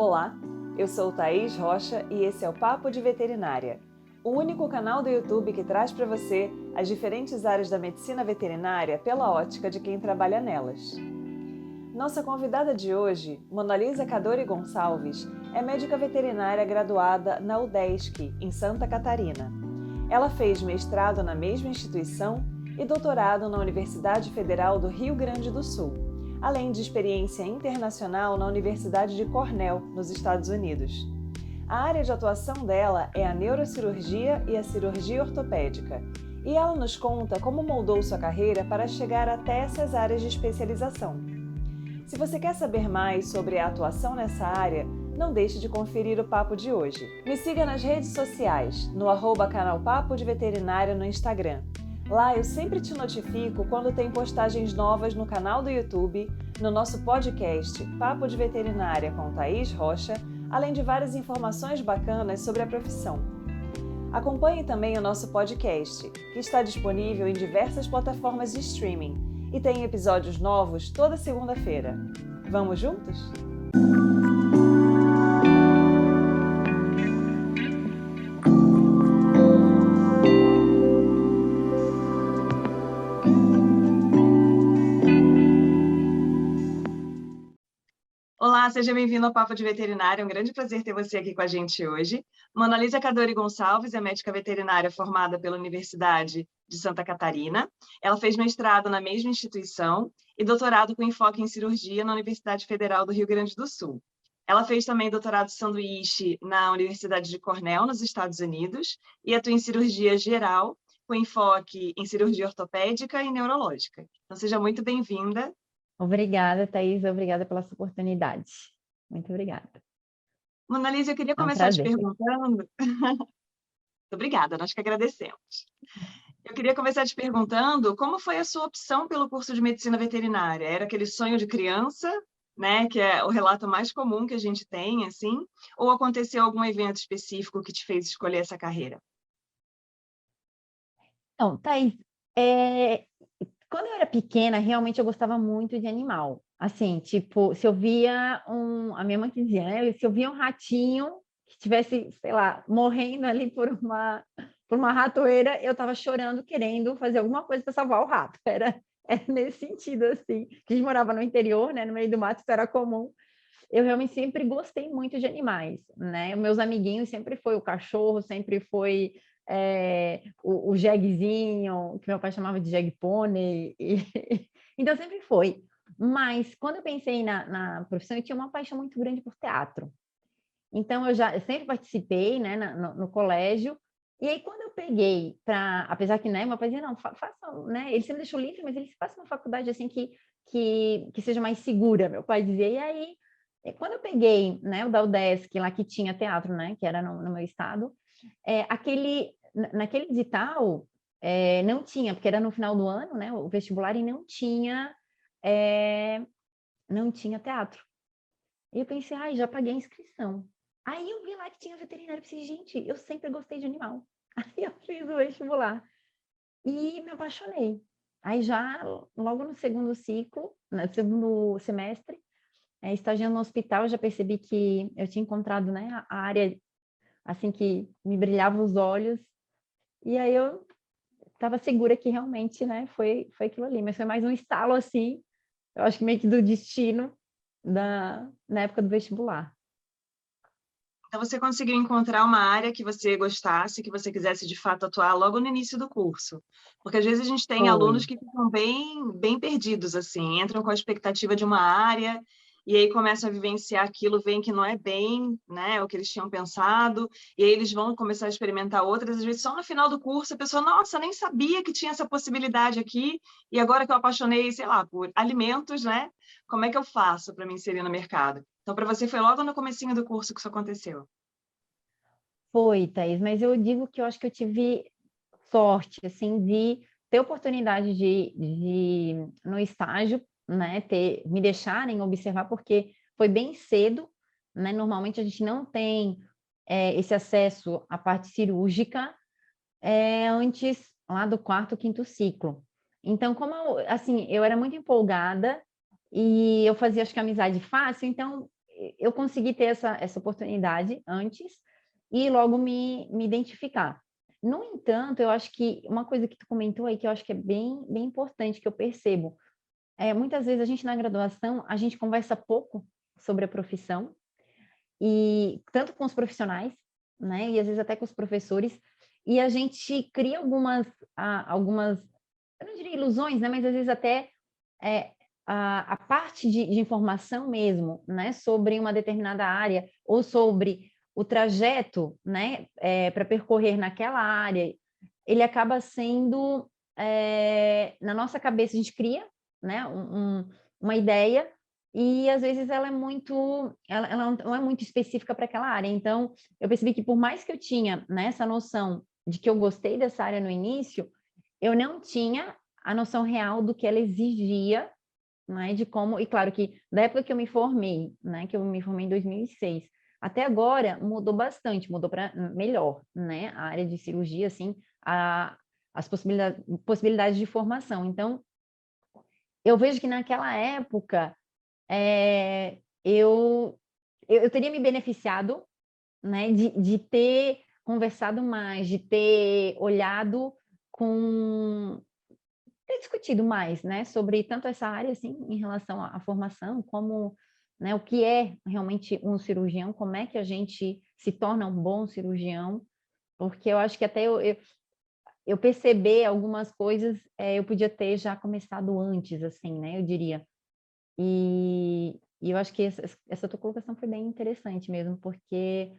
Olá, eu sou Thaís Rocha e esse é o Papo de Veterinária, o único canal do YouTube que traz para você as diferentes áreas da medicina veterinária pela ótica de quem trabalha nelas. Nossa convidada de hoje, Monalisa Cadori Gonçalves, é médica veterinária graduada na UDESC, em Santa Catarina. Ela fez mestrado na mesma instituição e doutorado na Universidade Federal do Rio Grande do Sul, além de experiência internacional na Universidade de Cornell, nos Estados Unidos. A área de atuação dela é a neurocirurgia e a cirurgia ortopédica, e ela nos conta como moldou sua carreira para chegar até essas áreas de especialização. Se você quer saber mais sobre a atuação nessa área, não deixe de conferir o papo de hoje. Me siga nas redes sociais, no @canal Papo de Veterinária no Instagram. Lá eu sempre te notifico quando tem postagens novas no canal do YouTube, no nosso podcast Papo de Veterinária com Thaís Rocha, além de várias informações bacanas sobre a profissão. Acompanhe também o nosso podcast, que está disponível em diversas plataformas de streaming e tem episódios novos toda segunda-feira. Vamos juntos? Olá, seja bem-vindo ao Papo de Veterinária. É um grande prazer ter você aqui com a gente hoje. Monalisa Cadori Gonçalves é médica veterinária formada pela Universidade de Santa Catarina. Ela fez mestrado na mesma instituição e doutorado com enfoque em cirurgia na Universidade Federal do Rio Grande do Sul. Ela fez também doutorado de sanduíche na Universidade de Cornell, nos Estados Unidos, e atua em cirurgia geral, com enfoque em cirurgia ortopédica e neurológica. Então, seja muito bem-vinda. Obrigada, Thaís. Obrigada pela sua oportunidade. Muito obrigada. Monalisa, eu queria É um começar te prazer. perguntando... Obrigada, nós que agradecemos. Eu queria começar te perguntando como foi a sua opção pelo curso de medicina veterinária? Era aquele sonho de criança, né, que é o relato mais comum que a gente tem, assim, ou aconteceu algum evento específico que te fez escolher essa carreira? Então, Thaís, quando eu era pequena, realmente eu gostava muito de animal. Assim, tipo, se eu via a minha mãe dizia, né? Se eu via um ratinho que estivesse, sei lá, morrendo ali por uma ratoeira, eu estava chorando, querendo fazer alguma coisa para salvar o rato. Era nesse sentido, assim. Que a gente morava no interior, né? No meio do mato, isso era comum. Eu realmente sempre gostei muito de animais, né? Meus amiguinhos sempre foi o cachorro, sempre foi o jeguezinho, que meu pai chamava de jegue pônei, então sempre foi. Mas quando eu pensei na profissão, eu tinha uma paixão muito grande por teatro. Então eu sempre participei, né, no colégio. E aí quando eu peguei para, apesar que, né, meu pai dizia, não, faça, né, ele sempre deixou livre, mas ele faça uma faculdade assim que seja mais segura, meu pai dizia. E aí quando eu peguei, né, o da UDESC, lá que tinha teatro, né, que era no meu estado, naquele edital não tinha, porque era no final do ano, né, o vestibular, e não tinha teatro. E eu pensei, ai, já paguei a inscrição. Aí eu vi lá que tinha veterinário, e pensei, gente, eu sempre gostei de animal. Aí eu fiz o vestibular e me apaixonei. Aí já, logo no segundo ciclo, no segundo semestre, estagiando no hospital, eu já percebi que eu tinha encontrado, né, a área assim que me brilhava os olhos. E aí eu estava segura que realmente, né, foi aquilo ali. Mas foi mais um estalo assim, eu acho que meio que do destino na época do vestibular. Então, você conseguiu encontrar uma área que você gostasse, que você quisesse, de fato, atuar logo no início do curso? Porque, às vezes, a gente tem alunos Foi. que ficam bem perdidos, assim, entram com a expectativa de uma área e aí começam a vivenciar aquilo, veem que não é bem, né, o que eles tinham pensado, e aí eles vão começar a experimentar outras, às vezes só no final do curso a pessoa, nossa, nem sabia que tinha essa possibilidade aqui, e agora que eu apaixonei, sei lá, por alimentos, né, como é que eu faço para me inserir no mercado? Então, para você, foi logo no comecinho do curso que isso aconteceu? Foi, Thaís, mas eu digo que eu acho que eu tive sorte, assim, de ter oportunidade no estágio, né, me deixarem observar, porque foi bem cedo, né, normalmente a gente não tem esse acesso à parte cirúrgica antes lá do quarto, quinto ciclo. Então, como assim, eu era muito empolgada e eu fazia, acho que amizade fácil, então eu consegui ter essa oportunidade antes e logo me identificar. No entanto, eu acho que uma coisa que tu comentou aí, que eu acho que é bem importante, que eu percebo, muitas vezes a gente na graduação, a gente conversa pouco sobre a profissão, e tanto com os profissionais, né, e às vezes até com os professores, e a gente cria algumas, eu não diria ilusões, né, mas às vezes até a parte de informação mesmo, né, sobre uma determinada área, ou sobre o trajeto, né, para percorrer naquela área, ele acaba sendo, na nossa cabeça, a gente cria, né, uma ideia, e às vezes ela não é muito específica para aquela área. Então, eu percebi que por mais que eu tinha, né, essa noção de que eu gostei dessa área no início, eu não tinha a noção real do que ela exigia, né, de como, e claro que da época que eu me formei, né, que eu me formei em 2006, até agora mudou bastante, mudou para melhor, né, a área de cirurgia, assim, as possibilidades de formação. Então, eu vejo que naquela época, eu teria me beneficiado, né, de ter conversado mais, de ter olhado com ter discutido mais, né, sobre tanto essa área, assim, em relação à formação, como, né, o que é realmente um cirurgião, como é que a gente se torna um bom cirurgião, porque eu acho que até eu perceber algumas coisas, eu podia ter já começado antes, assim, né, eu diria. E eu acho que essa tua colocação foi bem interessante mesmo, porque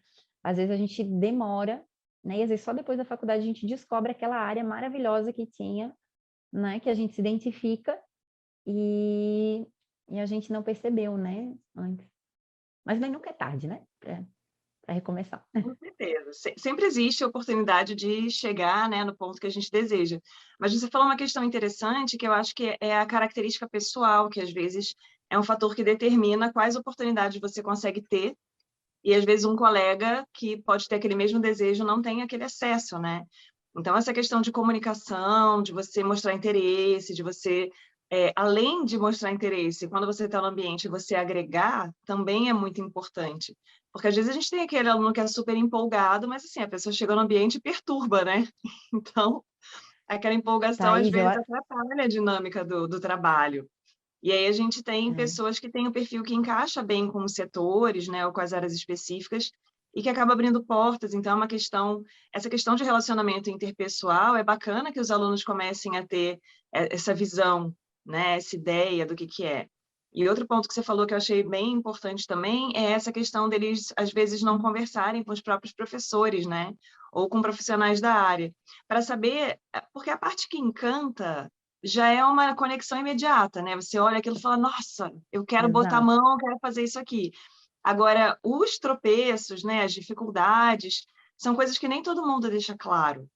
às vezes a gente demora, né, e às vezes só depois da faculdade a gente descobre aquela área maravilhosa que tinha, né, que a gente se identifica e, e a gente não percebeu, né, antes. Mas nunca é tarde, né, para recomeçar. Com certeza. Sempre existe a oportunidade de chegar, né, no ponto que a gente deseja. Mas você falou uma questão interessante, que eu acho que é a característica pessoal, que às vezes é um fator que determina quais oportunidades você consegue ter, e às vezes um colega que pode ter aquele mesmo desejo não tem aquele acesso, né? Então, essa questão de comunicação, de você mostrar interesse, de você, além de mostrar interesse, quando você está no ambiente, você agregar, também é muito importante. Porque às vezes a gente tem aquele aluno que é super empolgado, mas assim, a pessoa chega no ambiente e perturba, né? Então, aquela empolgação às Thaís, vezes atrapalha a dinâmica do trabalho. E aí a gente tem é, pessoas que têm o perfil que encaixa bem com os setores, né, ou com as áreas específicas, e que acaba abrindo portas. Então, é uma questão, essa questão de relacionamento interpessoal, é bacana que os alunos comecem a ter essa visão, né, essa ideia do que é. E outro ponto que você falou que eu achei bem importante também é essa questão deles, às vezes, não conversarem com os próprios professores, né, ou com profissionais da área, para saber, porque a parte que encanta já é uma conexão imediata, né? Você olha aquilo e fala, nossa, eu quero botar a exato. mão, eu quero fazer isso aqui. Agora, os tropeços, né, as dificuldades, são coisas que nem todo mundo deixa claro,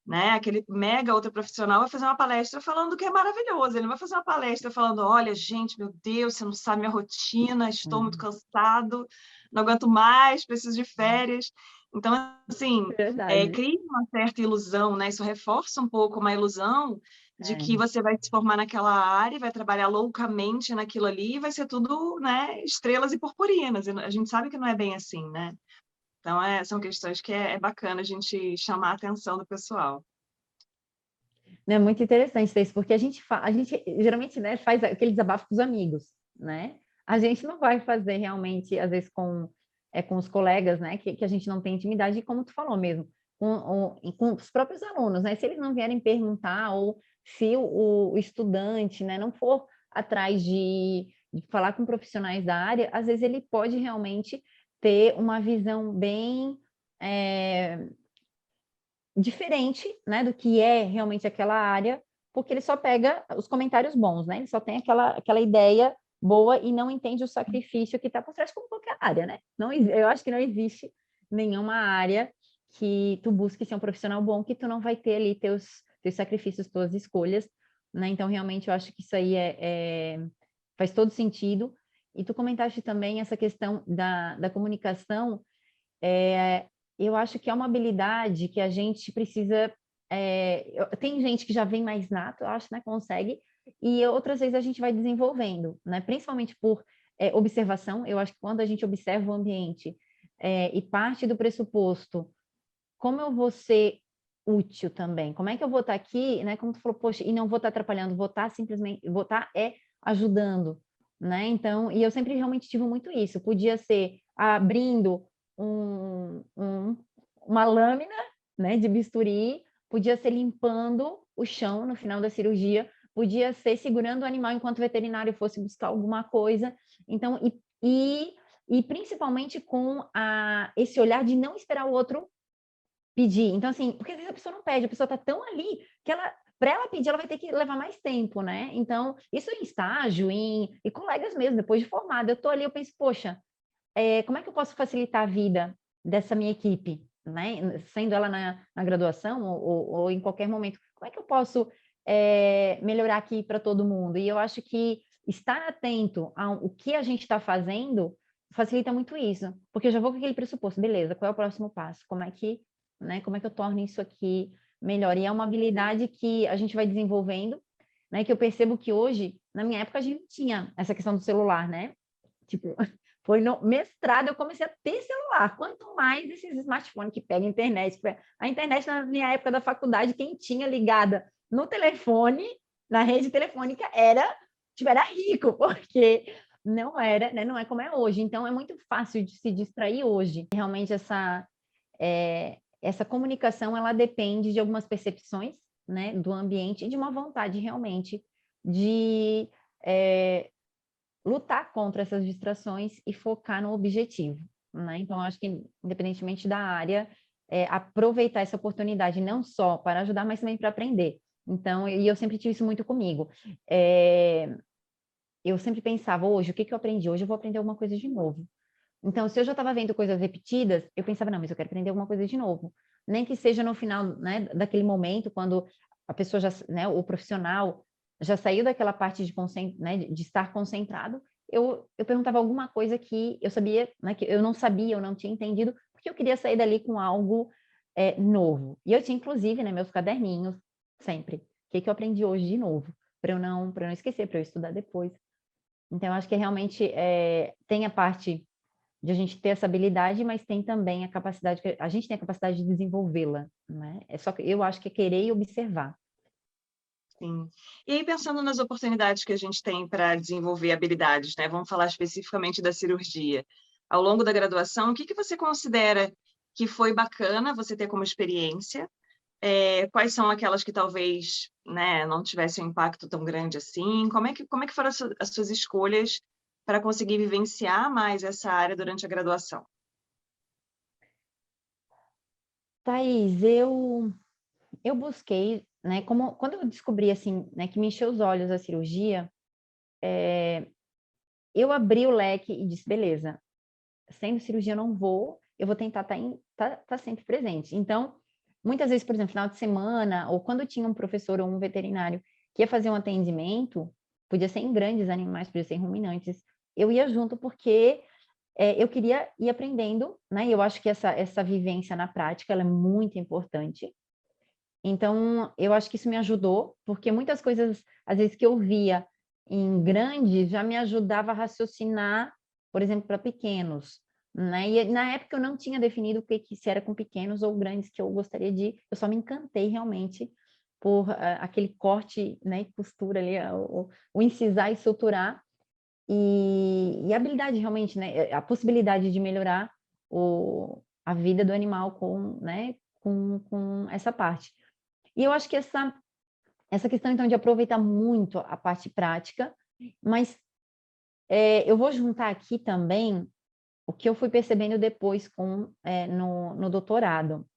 né? Aquele mega outro profissional vai fazer uma palestra falando que é maravilhoso, ele não vai fazer uma palestra falando, olha, gente, meu Deus, você não sabe minha rotina, estou muito cansado, não aguento mais, preciso de férias. Então, assim, Verdade. cria uma certa ilusão, né? Isso reforça um pouco uma ilusão de que É. você vai se formar naquela área, vai trabalhar loucamente naquilo ali, e vai ser tudo, né, estrelas e purpurinas. E a gente sabe que não é bem assim, né? Então, são questões que é bacana a gente chamar a atenção do pessoal. É muito interessante isso, porque a gente geralmente, né, faz aquele desabafo com os amigos, né? A gente não vai fazer realmente, às vezes, com os colegas, né, que a gente não tem intimidade, e como tu falou mesmo, com os próprios alunos, né? Se eles não vierem perguntar, ou se o estudante, né, não for atrás de falar com profissionais da área, às vezes ele pode realmente ter uma visão bem diferente, né, do que é realmente aquela área, porque ele só pega os comentários bons, né? Ele só tem aquela ideia boa e não entende o sacrifício que está por trás, como qualquer área, né? Não, eu acho que não existe nenhuma área que tu busque ser um profissional bom que tu não vai ter ali teus sacrifícios, tuas escolhas, né? Então, realmente, eu acho que isso aí faz todo sentido. E tu comentaste também essa questão da comunicação, eu acho que é uma habilidade que a gente precisa. Tem gente que já vem mais nato, eu acho, né? Consegue, e outras vezes a gente vai desenvolvendo, né? Principalmente por observação. Eu acho que quando a gente observa o ambiente e parte do pressuposto, como eu vou ser útil também? Como é que eu vou estar aqui, né? Como tu falou, poxa, e não vou estar atrapalhando, vou estar simplesmente, vou estar ajudando, né? Então, e eu sempre realmente tive muito isso. Podia ser abrindo uma lâmina, né, de bisturi, podia ser limpando o chão no final da cirurgia, podia ser segurando o animal enquanto o veterinário fosse buscar alguma coisa. Então, e principalmente com esse olhar de não esperar o outro pedir. Então, assim, porque às vezes a pessoa não pede, a pessoa está tão ali que para ela pedir, ela vai ter que levar mais tempo, né? Então, isso em estágio, e colegas mesmo, depois de formada, eu estou ali, eu penso, poxa, como é que eu posso facilitar a vida dessa minha equipe, né? Sendo ela na graduação ou em qualquer momento, como é que eu posso melhorar aqui para todo mundo? E eu acho que estar atento ao que a gente está fazendo facilita muito isso, porque eu já vou com aquele pressuposto, beleza, qual é o próximo passo? Como é que, né, como é que eu torno isso aqui melhor? E é uma habilidade que a gente vai desenvolvendo, né, que eu percebo que hoje, na minha época, a gente tinha essa questão do celular, né? Tipo, foi no mestrado eu comecei a ter celular. Quanto mais esses smartphones que pegam internet. A internet, na minha época da faculdade, quem tinha ligada no telefone, na rede telefônica, era rico, porque não era, né, não é como é hoje. Então, é muito fácil de se distrair hoje. Realmente, essa comunicação, ela depende de algumas percepções, né, do ambiente e de uma vontade, realmente, de lutar contra essas distrações e focar no objetivo, né? Então, acho que, independentemente da área, aproveitar essa oportunidade não só para ajudar, mas também para aprender. Então, e eu sempre tive isso muito comigo. Eu sempre pensava, hoje, o que eu aprendi? Hoje eu vou aprender alguma coisa de novo. Então, se eu já estava vendo coisas repetidas, eu pensava, não, mas eu quero aprender alguma coisa de novo. Nem que seja no final, né, daquele momento, quando a pessoa já, né, o profissional já saiu daquela parte né, de estar concentrado, eu perguntava alguma coisa que eu sabia, né, que eu não sabia, eu não tinha entendido, porque eu queria sair dali com algo novo. E eu tinha, inclusive, né, meus caderninhos, sempre. O que eu aprendi hoje de novo? Para eu não esquecer, para eu estudar depois. Então, eu acho que realmente tem a parte de a gente ter essa habilidade, mas tem também a capacidade, a gente tem a capacidade de desenvolvê-la, né? É só que eu acho que é querer e observar. Sim. E aí, pensando nas oportunidades que a gente tem para desenvolver habilidades, né? Vamos falar especificamente da cirurgia. Ao longo da graduação, o que você considera que foi bacana você ter como experiência? Quais são aquelas que talvez, né, não tivessem um impacto tão grande assim? Como é que foram as suas escolhas para conseguir vivenciar mais essa área durante a graduação? Thaís, eu busquei, né, quando eu descobri, assim, né, que me encheu os olhos a cirurgia, eu abri o leque e disse, beleza, sendo cirurgia eu não vou, eu vou tentar tá sempre presente. Então, muitas vezes, por exemplo, final de semana, ou quando tinha um professor ou um veterinário que ia fazer um atendimento, podia ser em grandes animais, podia ser em ruminantes, eu ia junto porque eu queria ir aprendendo, né? E eu acho que essa vivência na prática, ela é muito importante. Então, eu acho que isso me ajudou, porque muitas coisas, às vezes, que eu via em grandes, já me ajudava a raciocinar, por exemplo, para pequenos, né? E na época eu não tinha definido o que se era com pequenos ou grandes que eu gostaria de, eu só me encantei realmente por aquele corte, né, e costura ali, o incisar e suturar, e a habilidade realmente, né, a possibilidade de melhorar a vida do animal né, com essa parte. E eu acho que essa questão, então, de aproveitar muito a parte prática, mas eu vou juntar aqui também o que eu fui percebendo depois no doutorado,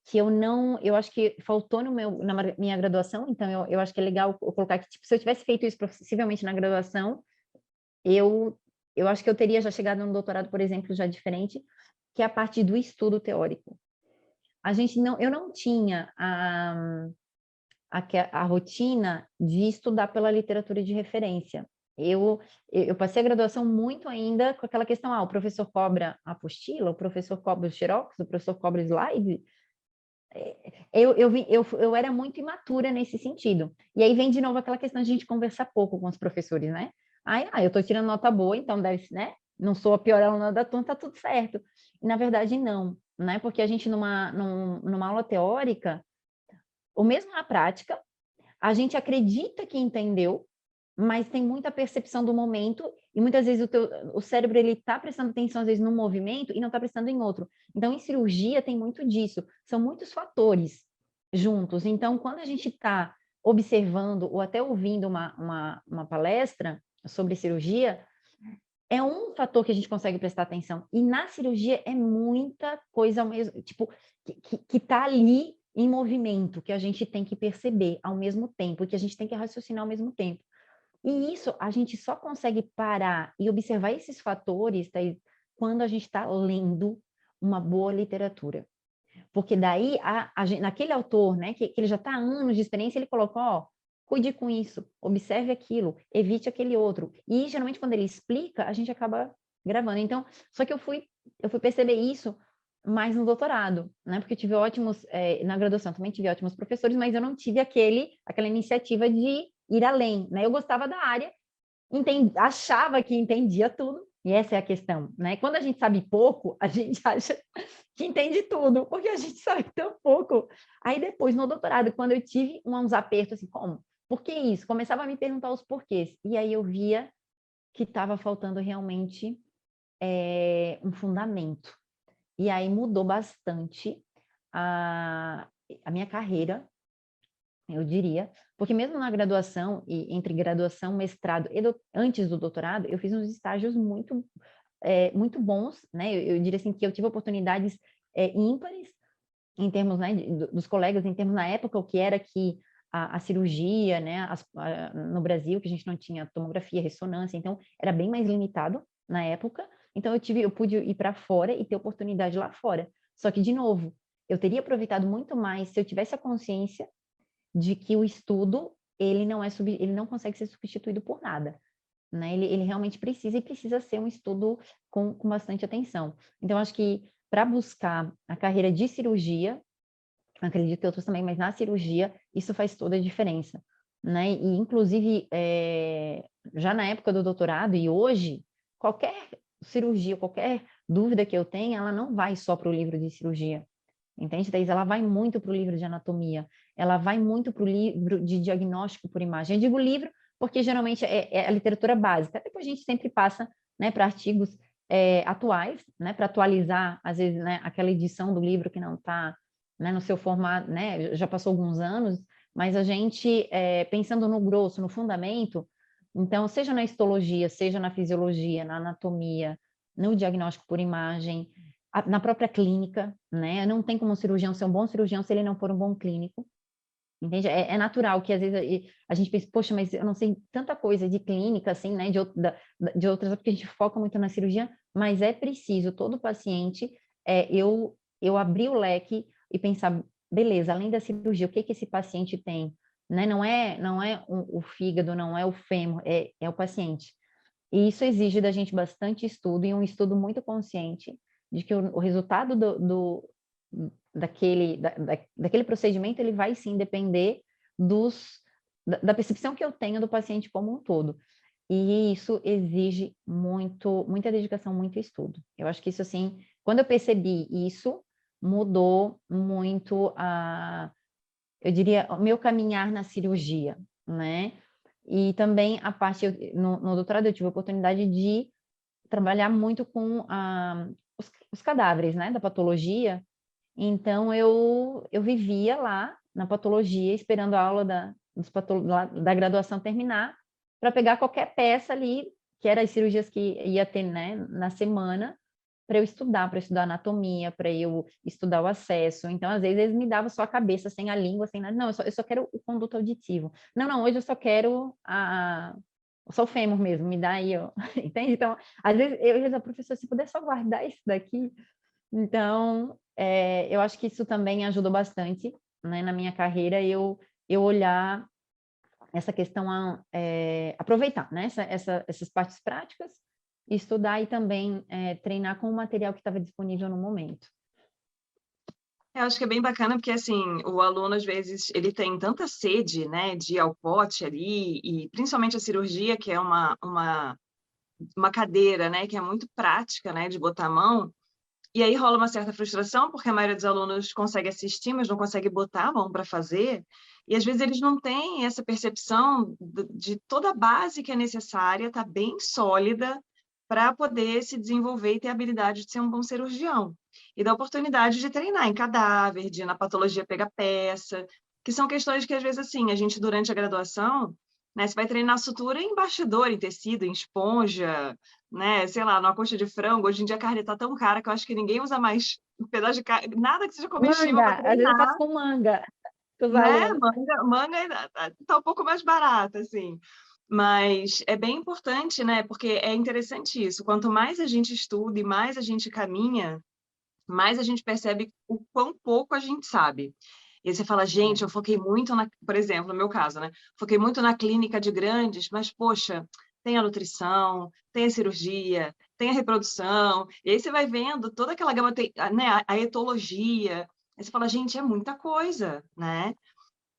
que eu acho que faltou na minha graduação, então eu acho que é legal eu colocar que, tipo, se eu tivesse feito isso possivelmente na graduação, eu acho que eu teria já chegado no doutorado, por exemplo, já diferente, que é a parte do estudo teórico. Eu não tinha a rotina de estudar pela literatura de referência. Eu passei a graduação muito ainda com aquela questão, o professor cobra a apostila, o professor cobra o xerox, o professor cobra o slide. Eu era muito imatura nesse sentido. E aí vem de novo aquela questão de a gente conversar pouco com os professores, né? Aí, eu estou tirando nota boa, então deve, né? Não sou a pior aluna da turma, tá tudo certo. E, na verdade, não, né? Porque a gente, numa aula teórica, ou mesmo na prática, a gente acredita que entendeu, mas tem muita percepção do momento e muitas vezes o cérebro ele está prestando atenção às vezes num movimento e não está prestando em outro. Então, em cirurgia tem muito disso. São muitos fatores juntos. Então, quando a gente está observando ou até ouvindo uma palestra sobre cirurgia, é um fator que a gente consegue prestar atenção. E na cirurgia é muita coisa ao mesmo, tipo, que está ali em movimento, que a gente tem que perceber ao mesmo tempo, que a gente tem que raciocinar ao mesmo tempo. E isso a gente só consegue parar e observar esses fatores, Thaís, quando a gente está lendo uma boa literatura. Porque daí, naquele autor, né, que ele já está há anos de experiência, ele coloca, ó, cuide com isso, observe aquilo, evite aquele outro. E, geralmente, quando ele explica, a gente acaba gravando. Então, só que eu fui perceber isso mais no doutorado, né? Porque eu tive ótimos, na graduação também tive ótimos professores, mas eu não tive aquela iniciativa de ir além, né? Eu gostava da área, achava que entendia tudo, e essa é a questão, né? Quando a gente sabe pouco, a gente acha que entende tudo, porque a gente sabe tão pouco. Aí depois, no doutorado, quando eu tive uns apertos, assim, como? Por que isso? Começava a me perguntar os porquês, e aí eu via que estava faltando realmente um fundamento. E aí mudou bastante a minha carreira, eu diria, porque mesmo na graduação, e entre graduação, mestrado e antes do doutorado, eu fiz uns estágios muito bons, né? Eu diria assim que eu tive oportunidades ímpares em termos, né, dos colegas, em termos na época, o que era que a cirurgia, né, no Brasil, que a gente não tinha tomografia, ressonância, então era bem mais limitado na época. Então eu pude ir para fora e ter oportunidade lá fora. Só que, de novo, eu teria aproveitado muito mais se eu tivesse a consciência de que o estudo ele não consegue ser substituído por nada, né? Ele realmente precisa ser um estudo com bastante atenção. Então, acho que para buscar a carreira de cirurgia, acredito que outros também, mas na cirurgia isso faz toda a diferença, né? E inclusive já na época do doutorado e hoje, qualquer cirurgia, qualquer dúvida que eu tenha, ela não vai só para o livro de cirurgia. Entende, Thaís? Ela vai muito para o livro de anatomia, ela vai muito para o livro de diagnóstico por imagem. Eu digo livro porque geralmente é a literatura básica. Depois a gente sempre passa, né, para artigos atuais, né, para atualizar, às vezes, né, aquela edição do livro que não está, né, no seu formato, né, já passou alguns anos, mas a gente, pensando no grosso, no fundamento, então, seja na histologia, seja na fisiologia, na anatomia, no diagnóstico por imagem, na própria clínica, né? Não tem como um cirurgião ser um bom cirurgião se ele não for um bom clínico, entende? É natural que às vezes a gente pense, poxa, mas eu não sei tanta coisa de clínica, assim, né? De outras, porque a gente foca muito na cirurgia, mas é preciso todo paciente eu abrir o leque e pensar, beleza, além da cirurgia, o que esse paciente tem, né? Não é o fígado, não é o fêmur, é o paciente. E isso exige da gente bastante estudo e um estudo muito consciente de que o resultado daquele procedimento ele vai sim depender da percepção que eu tenho do paciente como um todo. E isso exige muita dedicação, muito estudo. Eu acho que isso, assim, quando eu percebi isso, mudou muito eu diria, o meu caminhar na cirurgia, né? E também a parte, no doutorado eu tive a oportunidade de trabalhar muito com os cadáveres, né, da patologia. Então, eu vivia lá na patologia, esperando a aula da graduação terminar, para pegar qualquer peça ali, que eram as cirurgias que ia ter, né, na semana, para eu estudar anatomia, para eu estudar o acesso. Então, às vezes, eles me davam só a cabeça, sem a língua, sem nada. Não, eu só quero o conduto auditivo. Não, hoje eu só quero só o fêmur mesmo, me dá aí, ó. Entende? Então, às vezes, eu já professor, se puder só guardar isso daqui. Então, eu acho que isso também ajudou bastante, né, na minha carreira, eu olhar essa questão, aproveitar, né, essas partes práticas, estudar e também treinar com o material que estava disponível no momento. Eu acho que é bem bacana porque, assim, o aluno, às vezes, ele tem tanta sede, né, de ir ao pote ali, e principalmente a cirurgia, que é uma cadeira, né, que é muito prática, né, de botar a mão, e aí rola uma certa frustração, porque a maioria dos alunos consegue assistir, mas não consegue botar a mão para fazer, e às vezes eles não têm essa percepção de toda a base que é necessária, tá bem sólida, para poder se desenvolver e ter a habilidade de ser um bom cirurgião. E da oportunidade de treinar em cadáver, de ir na patologia pegar peça, que são questões que, às vezes, assim, a gente, durante a graduação, né, você vai treinar sutura em bastidor, em tecido, em esponja, né, sei lá, numa coxa de frango. Hoje em dia a carne está tão cara que eu acho que ninguém usa mais um pedaço de carne, nada que seja comestível para Manga, às vezes eu faço treinar, com manga, com os né? alunos. Manga tá um pouco mais barata, assim. Mas é bem importante, né? Porque é interessante isso. Quanto mais a gente estuda e mais a gente caminha, mais a gente percebe o quão pouco a gente sabe. E aí você fala, gente, É, eu foquei muito por exemplo, no meu caso, né? Foquei muito na clínica de grandes, mas, poxa, tem a nutrição, tem a cirurgia, tem a reprodução, e aí você vai vendo toda aquela gama, né? A etologia. Aí você fala, gente, é muita coisa, né?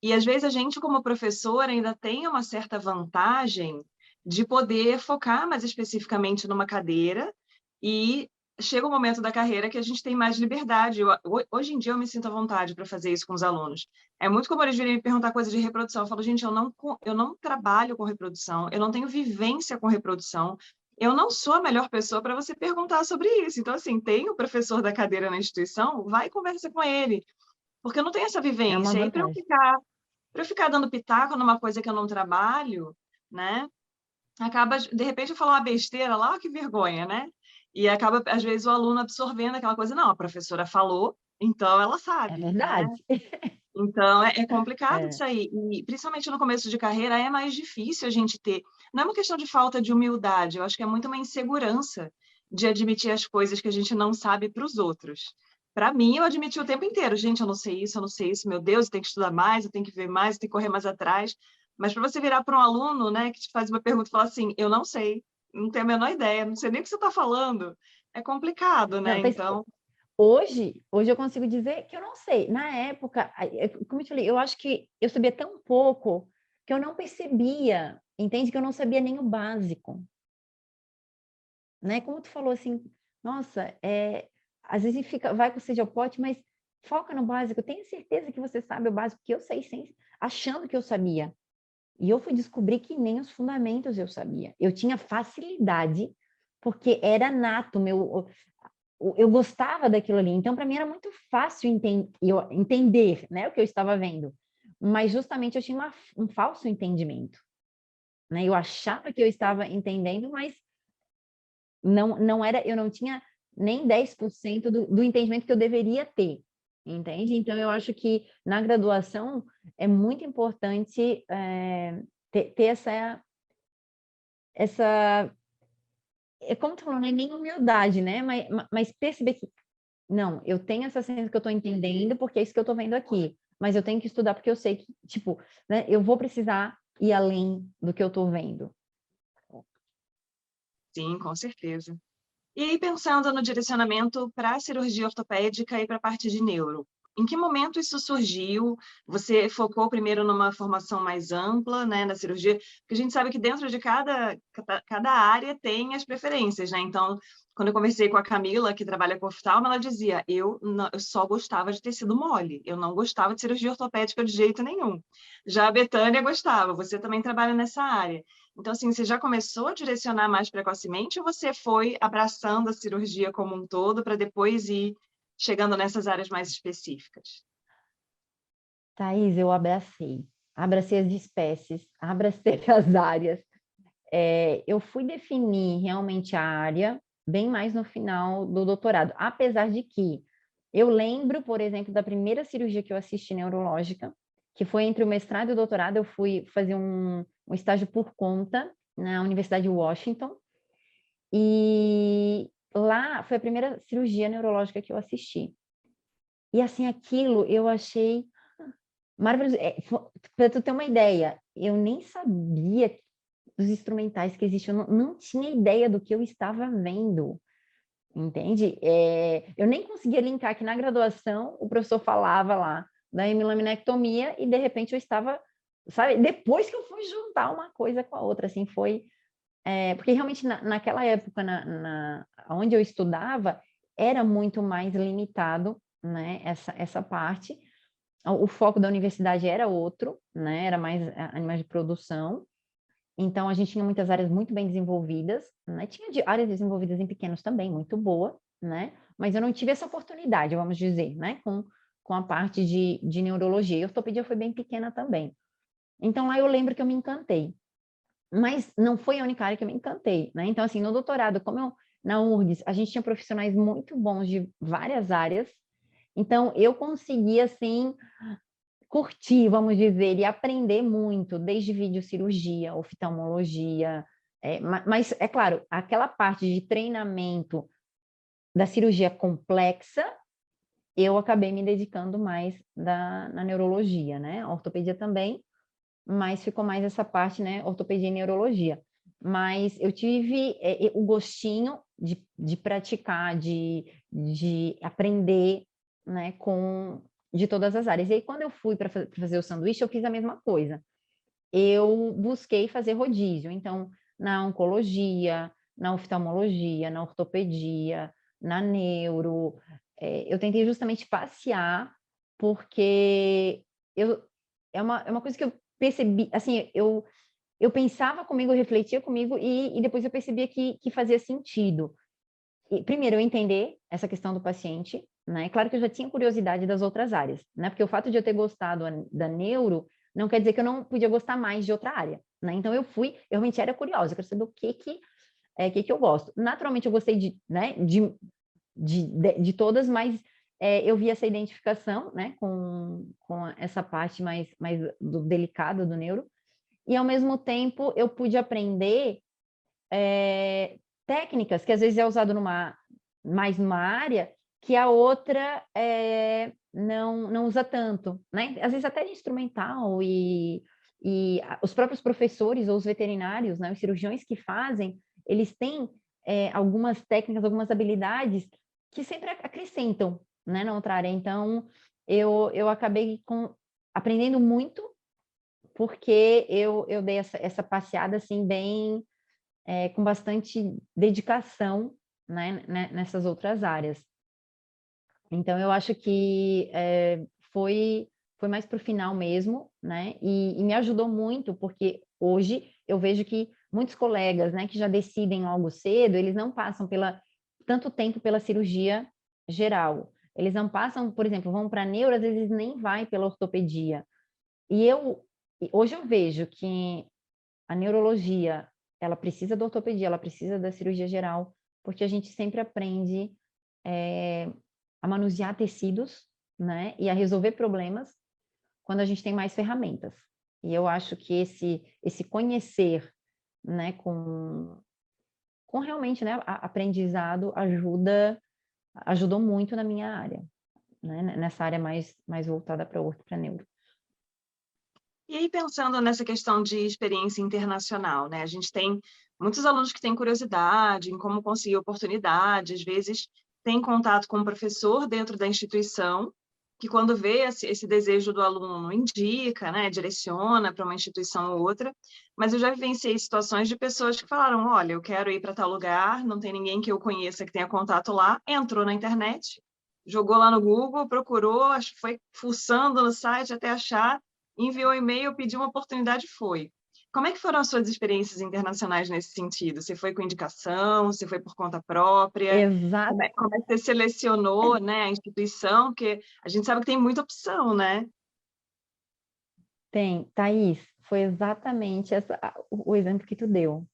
E às vezes a gente, como professor, ainda tem uma certa vantagem de poder focar mais especificamente numa cadeira, e chega um momento da carreira que a gente tem mais liberdade. Hoje em dia eu me sinto à vontade para fazer isso com os alunos. É muito comum eles virem me perguntar coisas de reprodução. Eu falo, gente, eu não trabalho com reprodução, eu não tenho vivência com reprodução, eu não sou a melhor pessoa para você perguntar sobre isso. Então, assim, tem o professor da cadeira na instituição, vai e conversa com ele, porque eu não tenho essa é uma vivência. E vantagem. para eu ficar dando pitaco numa coisa que eu não trabalho, né? Acaba, de repente, eu falo uma besteira lá, ó, que vergonha, né? E acaba, às vezes, o aluno absorvendo aquela coisa, não, a professora falou, então ela É sabe, né? verdade. Então, é complicado É, isso aí. E, principalmente no começo de carreira, é mais difícil a gente ter. Não é uma questão de falta de humildade, eu acho que é muito uma insegurança de admitir as coisas que a gente não sabe para os outros. Para mim, eu admiti o tempo inteiro, gente, eu não sei isso, meu Deus, eu tenho que estudar mais, eu tenho que ver mais, eu tenho que correr mais atrás. Mas para você virar para um aluno, né, que te faz uma pergunta e falar assim, eu não sei, não tenho a menor ideia, não sei nem o que você está falando, é complicado, né? não, Então, hoje eu consigo dizer que eu não sei. Na época, como eu te falei, eu acho que eu sabia tão pouco que eu não percebia, entende? Que eu não sabia nem o básico, né? Como tu falou assim, nossa, às vezes vai com sede ao pote, mas foca no básico. Tenha certeza que você sabe o básico, que eu sei achando que eu sabia. E eu fui descobrir que nem os fundamentos eu sabia. Eu tinha facilidade, porque era nato, eu gostava daquilo ali. Então, para mim, era muito fácil entender, né, o que eu estava vendo. Mas, justamente, eu tinha um falso entendimento. Né? Eu achava que eu estava entendendo, mas não era, eu não tinha nem 10% do entendimento que eu deveria ter. Entende? Então, eu acho que na graduação é muito importante ter essa como tu falou, não é nem humildade, né? Mas perceber que, não, eu tenho essa ciência que eu estou entendendo, porque é isso que eu estou vendo aqui. Mas eu tenho que estudar porque eu sei que, tipo, né, eu vou precisar ir além do que eu estou vendo. sim, com certeza. E aí, pensando no direcionamento para a cirurgia ortopédica e para a parte de neuro, em que momento isso surgiu? Você focou primeiro numa formação mais ampla, né, na cirurgia? Porque a gente sabe que dentro de cada área tem as preferências, né? Então, quando eu conversei com a Camila, que trabalha com oftalmo, ela dizia, eu só gostava de tecido mole, eu não gostava de cirurgia ortopédica de jeito nenhum. Já a Betânia gostava, você também trabalha nessa área. Então, assim, você já começou a direcionar mais precocemente ou você foi abraçando a cirurgia como um todo para depois ir chegando nessas áreas mais específicas? Thaís, eu abracei. Abracei as espécies, abracei as áreas. Eu fui definir realmente a área bem mais no final do doutorado, apesar de que eu lembro, por exemplo, da primeira cirurgia que eu assisti neurológica, que foi entre o mestrado e o doutorado, eu fui fazer um estágio por conta na Universidade de Washington, e lá foi a primeira cirurgia neurológica que eu assisti. E assim, aquilo eu achei maravilhoso. Para tu ter uma ideia, eu nem sabia dos instrumentais que existiam, eu não tinha ideia do que eu estava vendo. entende? Eu nem conseguia linkar que na graduação o professor falava lá da hemilaminectomia e de repente eu estava, sabe? Depois que eu fui juntar uma coisa com a outra, assim, foi... porque realmente naquela época, onde eu estudava, era muito mais limitado, né, essa parte. O foco da universidade era outro, né, era mais animais de produção. Então, a gente tinha muitas áreas muito bem desenvolvidas, né? Tinha áreas desenvolvidas em pequenos também, muito boa, né? Mas eu não tive essa oportunidade, vamos dizer, né? Com a parte de neurologia. E ortopedia foi bem pequena também. Então, lá eu lembro que eu me encantei. Mas não foi a única área que eu me encantei, né? Então, assim, no doutorado, na URGS, a gente tinha profissionais muito bons de várias áreas. Então, eu consegui, assim, curtir, vamos dizer, e aprender muito, desde videocirurgia, oftalmologia, mas, é claro, aquela parte de treinamento da cirurgia complexa, eu acabei me dedicando mais na neurologia, né? A ortopedia também, mas ficou mais essa parte, né? Ortopedia e neurologia. Mas eu tive o gostinho de praticar, de aprender, né? De todas as áreas. E aí, quando eu fui para fazer o sanduíche, eu fiz a mesma coisa. Eu busquei fazer rodízio. Então, na oncologia, na oftalmologia, na ortopedia, na neuro, eu tentei justamente passear, porque é uma coisa que eu percebi, assim, eu pensava comigo, eu refletia comigo, e depois eu percebia que fazia sentido. Primeiro, eu entender essa questão do paciente, né? Claro que eu já tinha curiosidade das outras áreas, né? Porque o fato de eu ter gostado da neuro não quer dizer que eu não podia gostar mais de outra área, né? Então eu realmente era curiosa, eu quero saber o que eu gosto. Naturalmente eu gostei né, de todas, mas eu vi essa identificação, né, com essa parte mais do delicado do neuro, e ao mesmo tempo eu pude aprender técnicas que às vezes é usado mais numa área que a outra não usa tanto, né? Às vezes até de instrumental, e os próprios professores ou os veterinários, né, os cirurgiões que fazem, eles têm algumas técnicas, algumas habilidades que sempre acrescentam, né, na outra área. Então, eu acabei aprendendo muito, porque eu dei essa passeada assim bem com bastante dedicação, né, nessas outras áreas. Então, eu acho que foi mais para o final mesmo, né? E me ajudou muito, porque hoje eu vejo que muitos colegas, né, que já decidem logo cedo, eles não passam tanto tempo pela cirurgia geral. Eles não passam, por exemplo, vão para a neuro, às vezes nem vai pela ortopedia. E hoje eu vejo que a neurologia, ela precisa da ortopedia, ela precisa da cirurgia geral, porque a gente sempre aprende a manusear tecidos, né, e a resolver problemas quando a gente tem mais ferramentas. E eu acho que esse conhecer, né, com realmente, né, aprendizado ajudou muito na minha área, né, nessa área mais voltada para orto, para neuro. E aí, pensando nessa questão de experiência internacional, né? A gente tem muitos alunos que têm curiosidade em como conseguir oportunidade, às vezes tem contato com o professor dentro da instituição, que quando vê esse desejo do aluno indica, né? Direciona para uma instituição ou outra, mas eu já vivenciei situações de pessoas que falaram, olha, eu quero ir para tal lugar, não tem ninguém que eu conheça que tenha contato lá, entrou na internet, jogou lá no Google, procurou, foi fuçando no site até achar, enviou e-mail, pediu uma oportunidade e foi. Como é que foram as suas experiências internacionais nesse sentido? Você foi com indicação? Você foi por conta própria? Exato. Como é que você selecionou, né, a instituição? Porque a gente sabe que tem muita opção, né? Tem, Thaís, foi exatamente o exemplo que tu deu.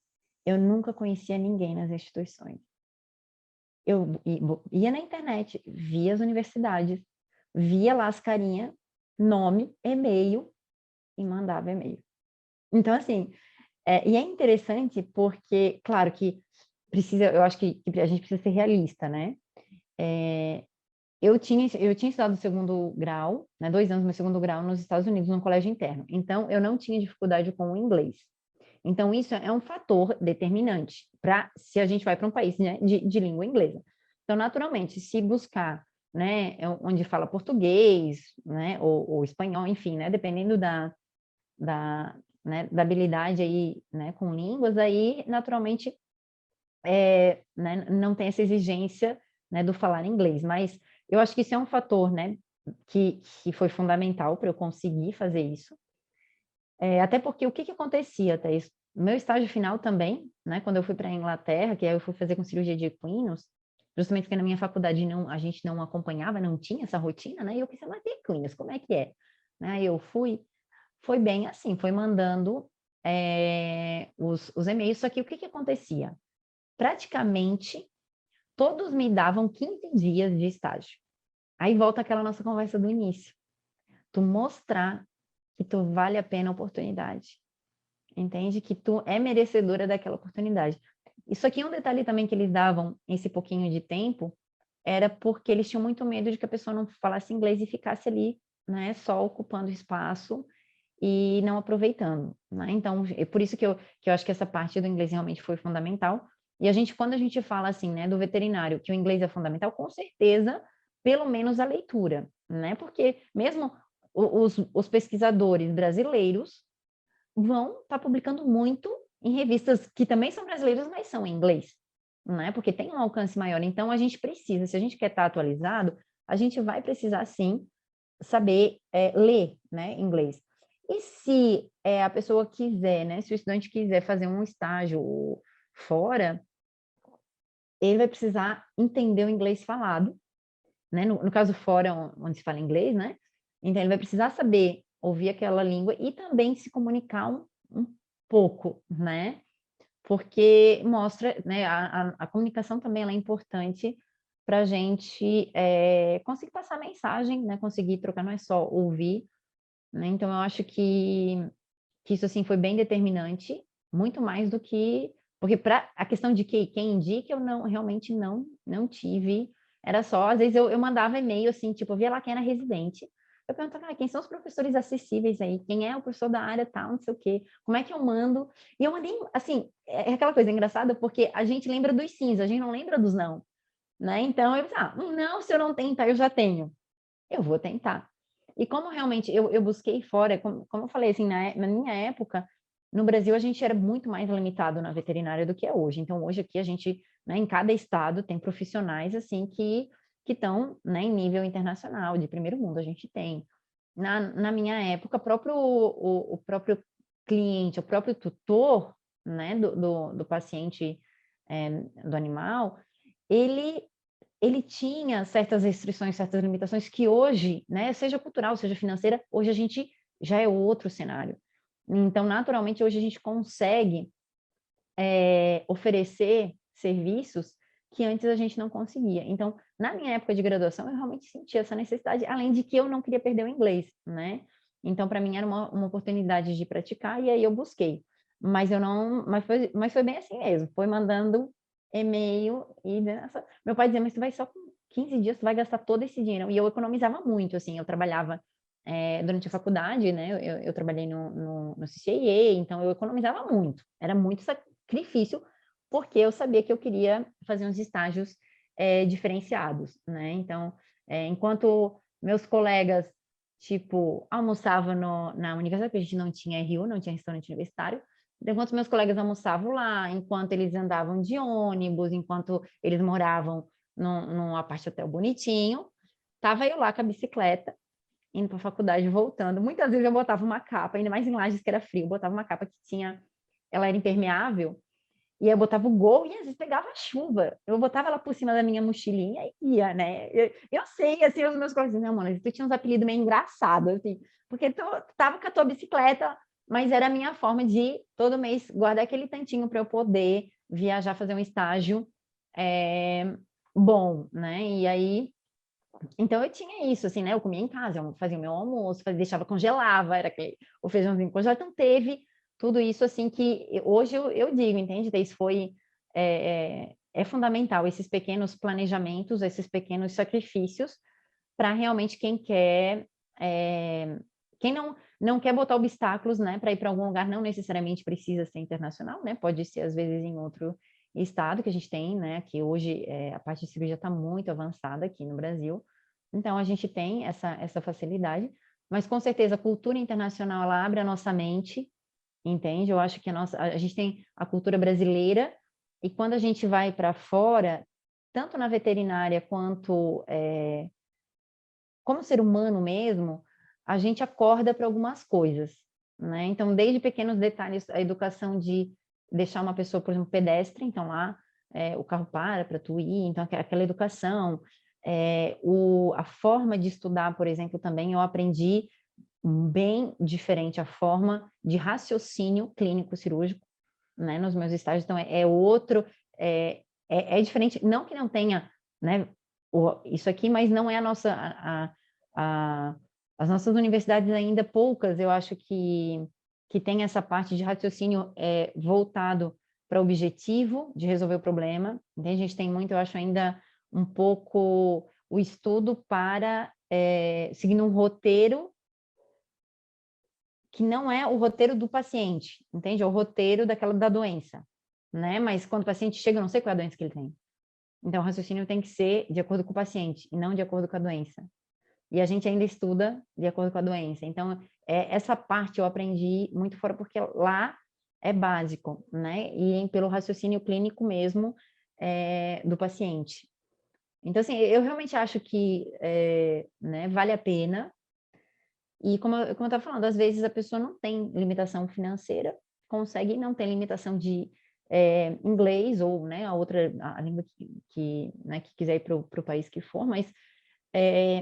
Eu nunca conhecia ninguém nas instituições. Eu ia na internet, via as universidades, via lá as carinhas, nome, e-mail, e mandava e-mail. Então, assim, e é interessante porque, claro que eu acho que a gente precisa ser realista, né? Eu tinha estudado o segundo grau, né, 2 anos do meu segundo grau nos Estados Unidos, num colégio interno. Então, eu não tinha dificuldade com o inglês. Então, isso é um fator determinante para se a gente vai para um país, né, de língua inglesa. Então, naturalmente, se buscar, né, onde fala português, né, ou espanhol, enfim, né, dependendo né, da habilidade aí, né, com línguas, aí, naturalmente, né, não tem essa exigência, né, do falar inglês, mas eu acho que isso é um fator, né, que foi fundamental para eu conseguir fazer isso. Até porque o que acontecia, Thaís? Meu estágio final também, né, quando eu fui para a Inglaterra, que aí eu fui fazer com cirurgia de equinos, justamente porque na minha faculdade a gente não acompanhava, não tinha essa rotina, né, e eu pensei, mas tem equinos, como é que é? Né, eu foi bem assim, foi mandando os e-mails, só que o que acontecia? Praticamente todos me davam 15 dias de estágio. Aí volta aquela nossa conversa do início. Tu mostrar que tu vale a pena a oportunidade. Entende? Que tu é merecedora daquela oportunidade. Isso aqui é um detalhe também que eles davam esse pouquinho de tempo, era porque eles tinham muito medo de que a pessoa não falasse inglês e ficasse ali, né, só ocupando espaço e não aproveitando, né? Então, é por isso que eu acho que essa parte do inglês realmente foi fundamental. E quando a gente fala assim, né, do veterinário, que o inglês é fundamental, com certeza, pelo menos a leitura, né? Porque mesmo os pesquisadores brasileiros vão estar publicando muito em revistas que também são brasileiras, mas são em inglês, né? Porque tem um alcance maior. Então, a gente precisa, se a gente quer estar atualizado, a gente vai precisar, sim, saber ler, né, inglês. E se a pessoa quiser, né, se o estudante quiser fazer um estágio fora, ele vai precisar entender o inglês falado, né? No caso fora, onde se fala inglês, né? Então, ele vai precisar saber ouvir aquela língua e também se comunicar um pouco, né? Porque mostra, né, a comunicação também ela é importante para a gente conseguir passar a mensagem, né? Conseguir trocar, não é só ouvir, né? Então, eu acho que isso, assim, foi bem determinante, muito mais do que... Porque para a questão de quem indica, eu realmente não tive. Era só, às vezes eu mandava e-mail, assim, tipo, eu via lá quem era residente. Eu perguntava, quem são os professores acessíveis aí? Quem é o professor da área tal, não sei o quê. Como é que eu mando? E eu mandei, assim, é aquela coisa engraçada, porque a gente lembra dos sims, a gente não lembra dos não, né? Então, eu pensava, não, se eu não tentar, eu já tenho. Eu vou tentar. E como realmente eu busquei fora, como eu falei, assim, na minha época, no Brasil a gente era muito mais limitado na veterinária do que é hoje. Então, hoje aqui a gente, né, em cada estado tem profissionais, assim, que estão, né, em nível internacional, de primeiro mundo, a gente tem. Na minha época, o próprio cliente, o próprio tutor, né, do paciente, do animal, ele tinha certas restrições, certas limitações que hoje, né, seja cultural, seja financeira, hoje a gente já é outro cenário. Então, naturalmente, hoje a gente consegue oferecer serviços que antes a gente não conseguia. Então, na minha época de graduação, eu realmente sentia essa necessidade, além de que eu não queria perder o inglês, né? Então, para mim, era uma oportunidade de praticar, e aí eu busquei. Mas eu não, mas foi bem assim mesmo, foi mandando e-mail e meu pai dizia, mas tu vai só com 15 dias, tu vai gastar todo esse dinheiro. E eu economizava muito, assim, eu trabalhava durante a faculdade, né? Eu trabalhei no CCAA, então eu economizava muito, era muito sacrifício, porque eu sabia que eu queria fazer uns estágios diferenciados, né? Então, enquanto meus colegas, tipo, almoçavam na universidade, porque a gente não tinha RU, não tinha restaurante universitário, enquanto meus colegas almoçavam lá, enquanto eles andavam de ônibus, enquanto eles moravam num apart hotel bonitinho, tava eu lá com a bicicleta, indo para a faculdade, voltando. Muitas vezes eu botava uma capa, ainda mais em Lages que era frio, eu botava uma capa que ela era impermeável, e eu botava o gorro e às vezes pegava chuva. Eu botava ela por cima da minha mochilinha e ia, né? Eu sei, assim, os meus colegas diziam, Mona, tu tinha uns apelidos meio engraçados, assim, porque tu tava com a tua bicicleta, mas era a minha forma de, todo mês, guardar aquele tantinho para eu poder viajar, fazer um estágio bom, né? E aí, então eu tinha isso, assim, né? Eu comia em casa, eu fazia o meu almoço, deixava, congelava, era aquele, o feijãozinho congelado, então teve tudo isso, assim, que hoje eu digo, entende? Isso foi, é fundamental, esses pequenos planejamentos, esses pequenos sacrifícios, para realmente quem não quer botar obstáculos, né, para ir para algum lugar, não necessariamente precisa ser internacional, né? Pode ser, às vezes, estado que a gente tem, né? Que hoje a parte de cirurgia está muito avançada aqui no Brasil. Então, a gente tem essa facilidade, mas com certeza a cultura internacional ela abre a nossa mente, entende? Eu acho que a gente tem a cultura brasileira, e quando a gente vai para fora, tanto na veterinária quanto como ser humano mesmo, a gente acorda para algumas coisas, né? Então, desde pequenos detalhes, a educação de deixar uma pessoa, por exemplo, pedestre, então lá o carro para tu ir, então aquela educação, a forma de estudar, por exemplo, também eu aprendi bem diferente a forma de raciocínio clínico cirúrgico, né, nos meus estágios, então outro, é diferente, não que não tenha, né, isso aqui, mas não é a nossa, as nossas universidades ainda poucas, eu acho que tem essa parte de raciocínio voltado para o objetivo de resolver o problema, entende? A gente tem muito, eu acho, ainda um pouco o estudo para seguindo um roteiro que não é o roteiro do paciente, entende? É o roteiro da doença, né? Mas quando o paciente chega, eu não sei qual é a doença que ele tem. Então, o raciocínio tem que ser de acordo com o paciente e não de acordo com a doença. E a gente ainda estuda de acordo com a doença. Então, essa parte eu aprendi muito fora, porque lá é básico, né? E pelo raciocínio clínico mesmo do paciente. Então, assim, eu realmente acho que né, vale a pena. E como eu estava falando, às vezes a pessoa não tem limitação financeira, consegue não ter limitação de inglês ou né, a língua né, que quiser ir para o país que for, mas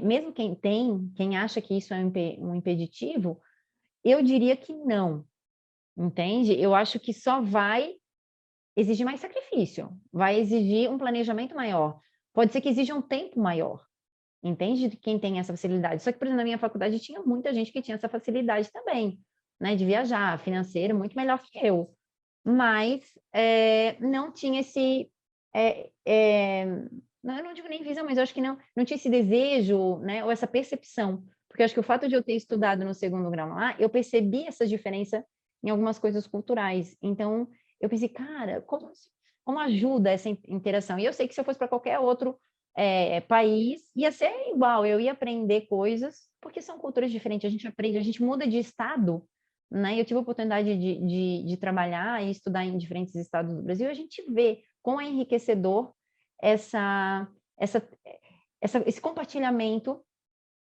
mesmo quem acha que isso é um impeditivo, eu diria que não, entende? Eu acho que só vai exigir mais sacrifício, vai exigir um planejamento maior, pode ser que exija um tempo maior, entende? De quem tem essa facilidade. Só que, por exemplo, na minha faculdade tinha muita gente que tinha essa facilidade também, né? De viajar, financeiro, muito melhor que eu. Mas não tinha esse... não, eu não digo nem visão, mas eu acho que não tinha esse desejo, né? Ou essa percepção. Porque eu acho que o fato de eu ter estudado no segundo grau lá, eu percebi essa diferença em algumas coisas culturais. Então, eu pensei, cara, como ajuda essa interação? E eu sei que se eu fosse para qualquer outro país, ia ser igual, eu ia aprender coisas, porque são culturas diferentes, a gente aprende, a gente muda de estado, né? Eu tive a oportunidade de trabalhar e estudar em diferentes estados do Brasil, e a gente vê quão é enriquecedor essa, essa, esse compartilhamento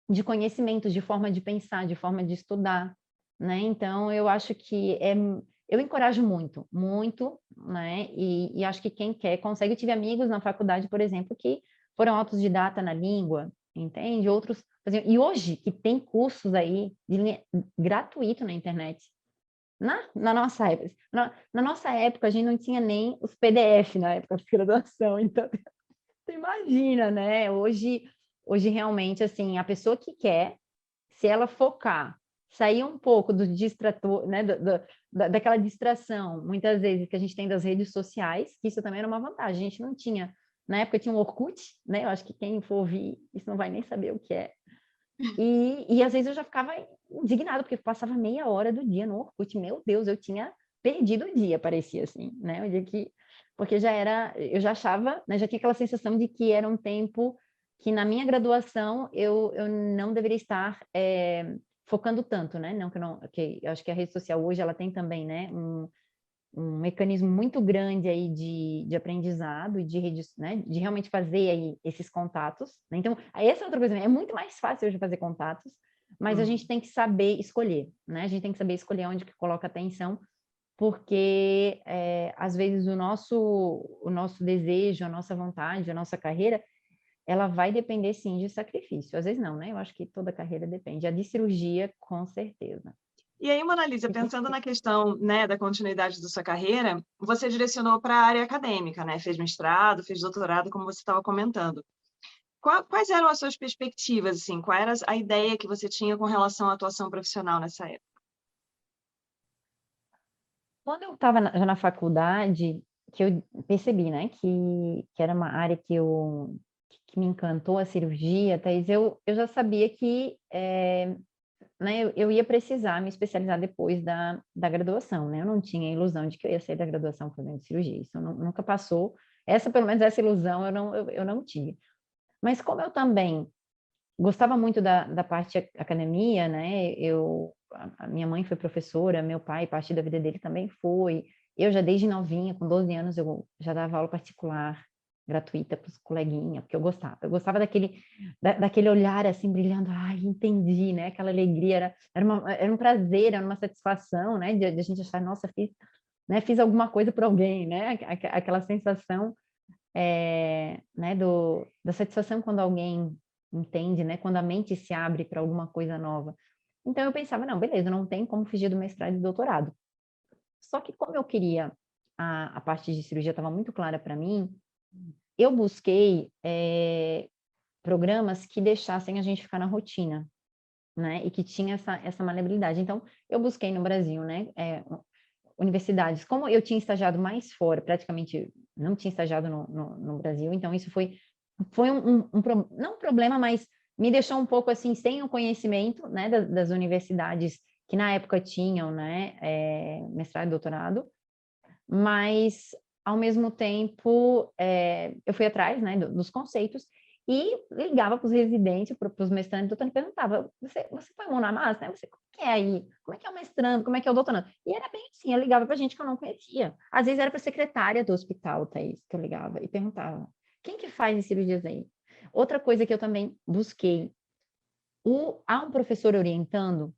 de conhecimentos, de forma de pensar, de forma de estudar, né? Então, eu acho que eu encorajo muito, muito, né? E acho que quem quer consegue. Eu tive amigos na faculdade, por exemplo, que foram autodidata na língua, entende? Outros e hoje que tem cursos aí gratuito na internet. Na nossa época, na nossa época, a gente não tinha nem os PDF na época de graduação, então você imagina, né? Hoje realmente, assim, a pessoa que quer, se ela focar, sair um pouco do distrator, né? Daquela distração, muitas vezes, que a gente tem das redes sociais, que isso também era uma vantagem. A gente não tinha, na época tinha um Orkut, né? Eu acho que quem for ouvir isso não vai nem saber o que é. E às vezes eu já ficava indignada, porque eu passava meia hora do dia no Orkut. Meu Deus, eu tinha perdido o dia, parecia assim, né? O dia que... Porque eu já achava, né, já tinha aquela sensação de que era um tempo que na minha graduação eu não deveria estar focando tanto, né? Não que eu acho que a rede social hoje ela tem também, né, um mecanismo muito grande aí de aprendizado e né, de realmente fazer aí esses contatos, né? Então, essa é outra coisa, é muito mais fácil hoje fazer contatos, mas a gente tem que saber escolher, né? A gente tem que saber escolher onde que coloca atenção, porque às vezes o nosso desejo, a nossa vontade, a nossa carreira, ela vai depender sim de sacrifício. Às vezes não, né? Eu acho que toda carreira depende. A de cirurgia, com certeza. E aí, Mona Lisa, pensando na questão, né, da continuidade da sua carreira, você direcionou para a área acadêmica, né? Fez mestrado, fez doutorado, como você estava comentando. Quais eram as suas perspectivas, assim? Qual era a ideia que você tinha com relação à atuação profissional nessa época? Quando eu estava já na faculdade, que eu percebi, né, que era uma área que me encantou, a cirurgia, Thaís, eu já sabia que né, eu ia precisar me especializar depois da graduação, né? Eu não tinha a ilusão de que eu ia sair da graduação fazendo cirurgia, isso nunca passou. Pelo menos essa ilusão eu não tive. Mas como eu também gostava muito da parte academia, né? A minha mãe foi professora, meu pai, parte da vida dele também foi. Eu já desde novinha, com 12 anos, eu já dava aula particular, gratuita para os coleguinhas, porque eu gostava. Eu gostava daquele olhar assim, brilhando, ai, entendi, né? Aquela alegria, era um prazer, era uma satisfação, né? De a gente achar, nossa, fiz alguma coisa por alguém, né? Aquela sensação, né? Da satisfação quando alguém entende, né? Quando a mente se abre para alguma coisa nova. Então eu pensava, não, beleza, não tem como fugir do mestrado e do doutorado. Só que como eu queria, a parte de cirurgia estava muito clara para mim, eu busquei programas que deixassem a gente ficar na rotina, né? E que tinha essa maleabilidade. Então, eu busquei no Brasil, né? Universidades. Como eu tinha estagiado mais fora, praticamente não tinha estagiado no Brasil, então isso foi não um problema, mas me deixou um pouco assim, sem o conhecimento, né? Das universidades que na época tinham, né? Mestrado e doutorado, mas ao mesmo tempo eu fui atrás, né, dos conceitos e ligava para os residentes, para os mestrandos, doutorando, e perguntava, você põe a mão na massa, né? Como que é aí? Como é que é o mestrando? Como é que é o doutorando? E era bem assim, eu ligava para gente que eu não conhecia. Às vezes era para a secretária do hospital, Thaís, que eu ligava e perguntava, quem que faz as cirurgias aí? Outra coisa que eu também busquei, há um professor orientando,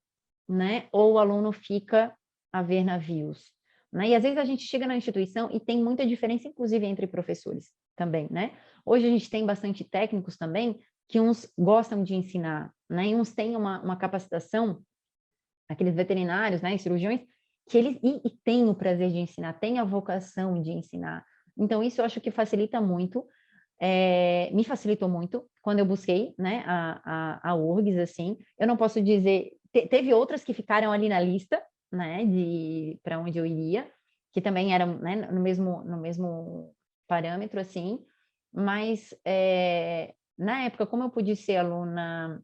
né? Ou o aluno fica a ver navios, né? E às vezes a gente chega na instituição e tem muita diferença, inclusive, entre professores também, né? Hoje a gente tem bastante técnicos também, que uns gostam de ensinar, né? E uns têm uma capacitação, aqueles veterinários, né? E cirurgiões, que eles e têm o prazer de ensinar, têm a vocação de ensinar. Então, isso eu acho que facilita muito, me facilitou muito quando eu busquei, né, a URGS, assim. Eu não posso dizer, teve outras que ficaram ali na lista, né, para onde eu iria, que também eram, né, no mesmo parâmetro, assim, mas na época, como eu pude ser aluna,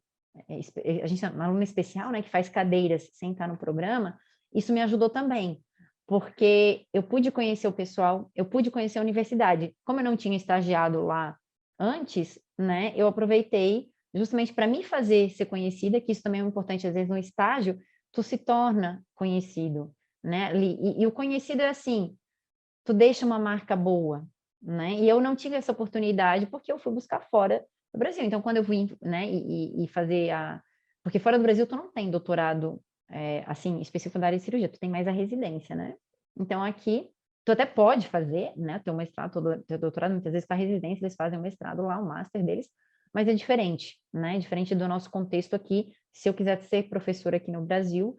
a gente uma aluna especial, né, que faz cadeiras sem estar no programa, isso me ajudou também, porque eu pude conhecer o pessoal, eu pude conhecer a universidade. Como eu não tinha estagiado lá antes, né, eu aproveitei justamente para me fazer ser conhecida, que isso também é importante, às vezes no estágio, tu se torna conhecido, né, e o conhecido é assim, tu deixa uma marca boa, né, e eu não tive essa oportunidade porque eu fui buscar fora do Brasil. Então, quando eu vim, né, e fazer porque fora do Brasil tu não tem doutorado assim, específico da área de cirurgia, tu tem mais a residência, né? Então, aqui, tu até pode fazer, né, teu mestrado, teu doutorado, muitas vezes com a residência, eles fazem o mestrado lá, o master deles, mas é diferente, né? Diferente do nosso contexto aqui, se eu quiser ser professora aqui no Brasil,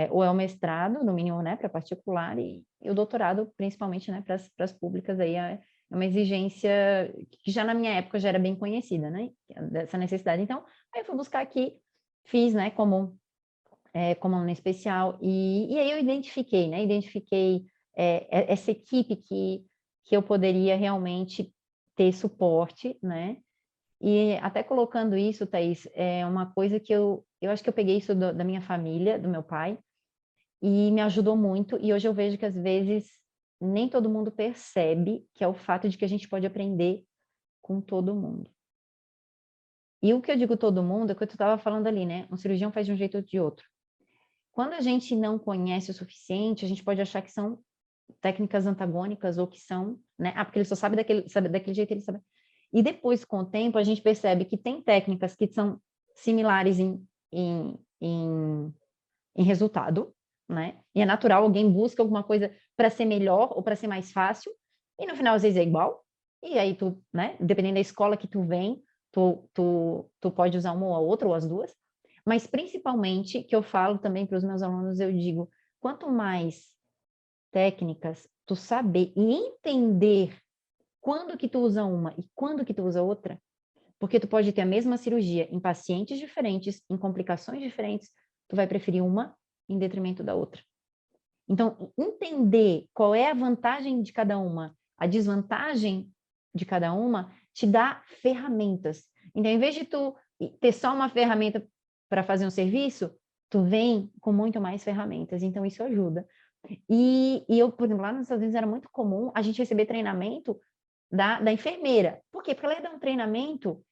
ou é o mestrado, no mínimo, né, para particular, e o doutorado, principalmente, né, para as públicas, aí é uma exigência que já na minha época já era bem conhecida, né, dessa necessidade. Então, aí eu fui buscar aqui, fiz, né, como aluna especial, e aí eu identifiquei, né, essa equipe que eu poderia realmente ter suporte, né, e até colocando isso, Thaís, é uma coisa que eu acho que eu peguei isso da minha família, do meu pai, e me ajudou muito, e hoje eu vejo que às vezes nem todo mundo percebe que é o fato de que a gente pode aprender com todo mundo. E o que eu digo todo mundo é o que tu estava falando ali, né? Um cirurgião faz de um jeito ou de outro. Quando a gente não conhece o suficiente, a gente pode achar que são técnicas antagônicas ou que são, né? Porque ele só sabe daquele jeito, ele sabe. E depois, com o tempo, a gente percebe que tem técnicas que são similares em resultado, né? E é natural, alguém busca alguma coisa para ser melhor ou para ser mais fácil, e no final, às vezes, é igual. E aí tu, né? Dependendo da escola que tu vem, tu pode usar uma ou a outra, ou as duas. Mas, principalmente, que eu falo também para os meus alunos, eu digo, quanto mais técnicas tu saber e entender quando que tu usa uma e quando que tu usa outra, porque tu pode ter a mesma cirurgia em pacientes diferentes, em complicações diferentes, tu vai preferir uma em detrimento da outra. Então, entender qual é a vantagem de cada uma, a desvantagem de cada uma, te dá ferramentas. Então, em vez de tu ter só uma ferramenta para fazer um serviço, tu vem com muito mais ferramentas, então isso ajuda. E eu, por exemplo, lá nos Estados Unidos era muito comum a gente receber treinamento da enfermeira. Por quê? Porque ela ia dar um treinamento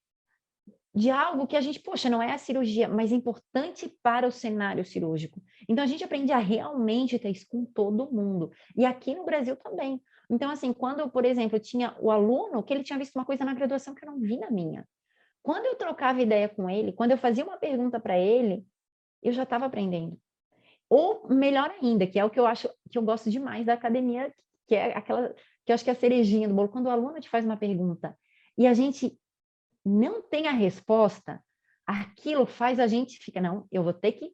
de algo que a gente, poxa, não é a cirurgia, mas é importante para o cenário cirúrgico. Então, a gente aprende a realmente ter isso com todo mundo. E aqui no Brasil também. Então, assim, quando, por exemplo, tinha o aluno que ele tinha visto uma coisa na graduação que eu não vi na minha. Quando eu trocava ideia com ele, quando eu fazia uma pergunta para ele, eu já estava aprendendo. Ou melhor ainda, que é o que eu acho que eu gosto demais da academia, que é aquela que eu acho que é a cerejinha do bolo, quando o aluno te faz uma pergunta e a gente não tem a resposta, aquilo faz a gente ficar, não, eu vou ter que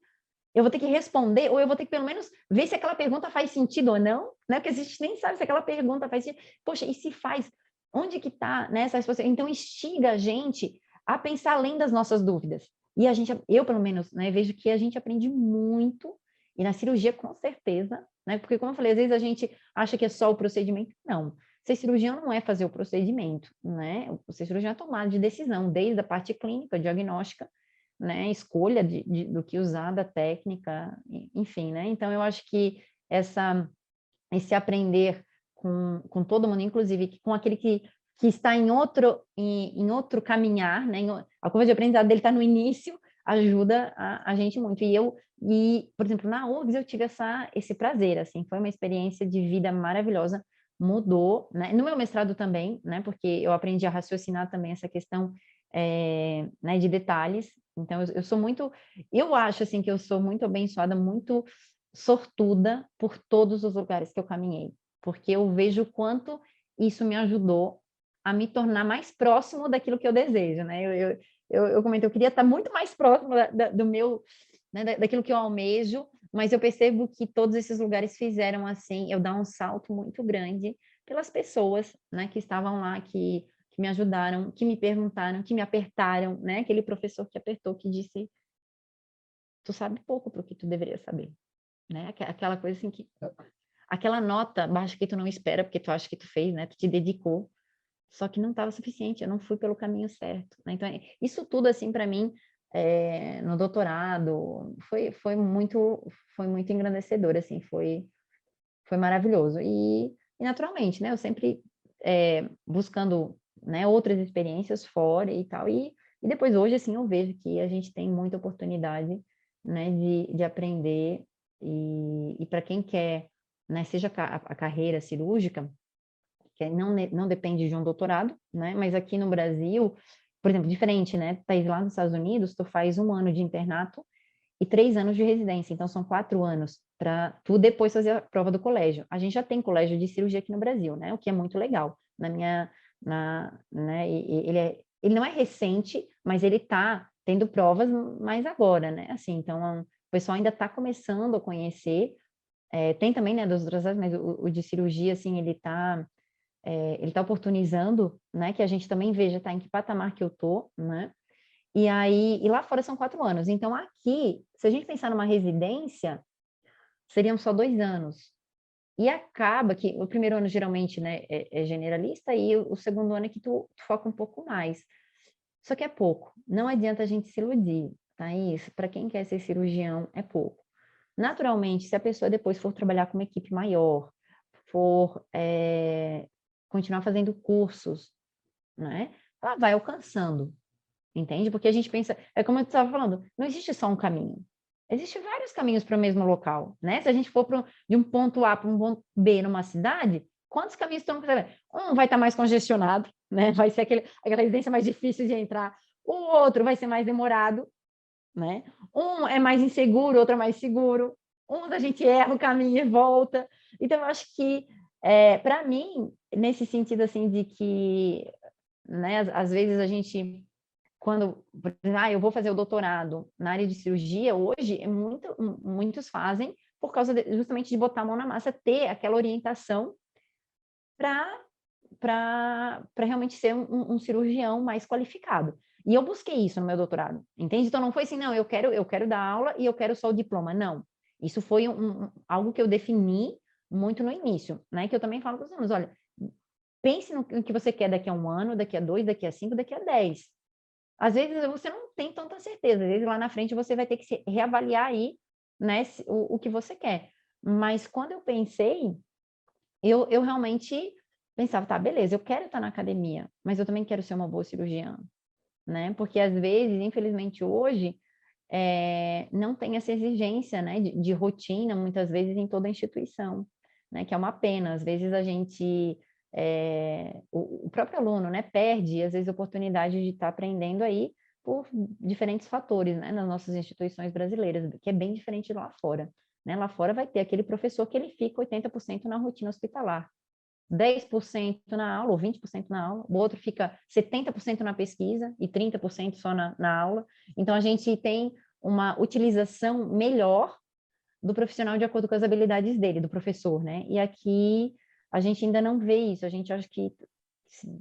responder, ou eu vou ter que pelo menos ver se aquela pergunta faz sentido ou não, né? Porque a gente nem sabe se aquela pergunta faz sentido. Poxa, e se faz? Onde que está, né, essa resposta? Então, instiga a gente a pensar além das nossas dúvidas. E a gente, eu pelo menos, né, vejo que a gente aprende muito, e na cirurgia com certeza, né? Porque como eu falei, às vezes a gente acha que é só o procedimento. Não. Ser cirurgião não é fazer o procedimento, né? Ser cirurgião é tomada de decisão, desde a parte clínica, diagnóstica, né? Escolha do que usar, da técnica, enfim, né? Então, eu acho que esse aprender com todo mundo, inclusive com aquele que está em outro caminhar, né? A curva de aprendizado dele está no início, ajuda a gente muito. Por exemplo, na URGS eu tive esse prazer, assim, foi uma experiência de vida maravilhosa, mudou, né? No meu mestrado também, né? Porque eu aprendi a raciocinar também essa questão, né, de detalhes. Então, eu acho, assim, que eu sou muito abençoada, muito sortuda por todos os lugares que eu caminhei, porque eu vejo o quanto isso me ajudou a me tornar mais próximo daquilo que eu desejo, né? Eu comentei, eu queria estar muito mais próximo do meu, né, daquilo que eu almejo, mas eu percebo que todos esses lugares fizeram assim, eu dar um salto muito grande pelas pessoas, né, que estavam lá, que me ajudaram, que me perguntaram, que me apertaram, né? Aquele professor que apertou, que disse, tu sabe pouco para o que tu deveria saber, né? Aquela coisa assim que aquela nota baixa que tu não espera porque tu acha que tu fez, né? Tu te dedicou, só que não estava suficiente, eu não fui pelo caminho certo, né? Então, isso tudo assim para mim, no doutorado, foi muito engrandecedor, assim, foi maravilhoso. E naturalmente, né? Eu sempre buscando, né, outras experiências fora e tal, e depois hoje, assim, eu vejo que a gente tem muita oportunidade, né, de aprender, e para quem quer, né, seja a carreira cirúrgica, que não depende de um doutorado, né, mas aqui no Brasil, por exemplo, diferente, né, tá lá nos Estados Unidos, tu faz 1 ano de internato e 3 anos de residência, então são 4 anos para tu depois fazer a prova do colégio. A gente já tem colégio de cirurgia aqui no Brasil, né? O que é muito legal. Né? Ele não é recente, mas ele está tendo provas mais agora, né? Assim, então o pessoal ainda está começando a conhecer. Tem também, né, das outras áreas, mas o de cirurgia, assim, ele tá oportunizando, né, que a gente também veja, tá, em que patamar que eu tô, né? E lá fora são 4 anos. Então, aqui, se a gente pensar numa residência, seriam só 2 anos. E acaba que o primeiro ano, geralmente, né, é generalista, e o segundo ano é que tu foca um pouco mais. Só que é pouco. Não adianta a gente se iludir, tá? Isso, para quem quer ser cirurgião, é pouco. Naturalmente, se a pessoa depois for trabalhar com uma equipe maior, for continuar fazendo cursos, né, ela vai alcançando. Entende? Porque a gente pensa, é como eu estava falando, não existe só um caminho. Existem vários caminhos para o mesmo local, né? Se a gente for de um ponto A para um ponto B numa cidade, quantos caminhos estão? Um vai estar mais congestionado, né? Vai ser aquela residência mais difícil de entrar. O outro vai ser mais demorado, né? Um é mais inseguro, outro é mais seguro. Um a gente erra o caminho e volta. Então, eu acho que, para mim, nesse sentido assim de que, né, às vezes a gente eu vou fazer o doutorado na área de cirurgia, hoje muitos fazem por causa justamente de botar a mão na massa, ter aquela orientação para realmente ser um cirurgião mais qualificado. E eu busquei isso no meu doutorado, entende? Então não foi assim, não, eu quero dar aula e eu quero só o diploma, não. Isso foi algo que eu defini muito no início, né? Que eu também falo para os alunos, olha, pense no que você quer daqui a 1 ano, daqui a 2, daqui a 5, daqui a 10. às vezes você não tem tanta certeza, às vezes lá na frente você vai ter que reavaliar aí, né, o que você quer. Mas quando eu pensei, eu realmente pensava, tá, beleza, eu quero estar na academia, mas eu também quero ser uma boa cirurgiã, né? Porque às vezes, infelizmente hoje, não tem essa exigência, né, de rotina, muitas vezes em toda a instituição, né? Que é uma pena. Às vezes a gente, o próprio aluno, né, perde às vezes a oportunidade de estar aprendendo aí por diferentes fatores, né, nas nossas instituições brasileiras, que é bem diferente de lá fora. Né? Lá fora vai ter aquele professor que ele fica 80% na rotina hospitalar, 10% na aula, ou 20% na aula, o outro fica 70% na pesquisa e 30% só na aula. Então, a gente tem uma utilização melhor do profissional de acordo com as habilidades dele, do professor, né? E aqui a gente ainda não vê isso, a gente acha que,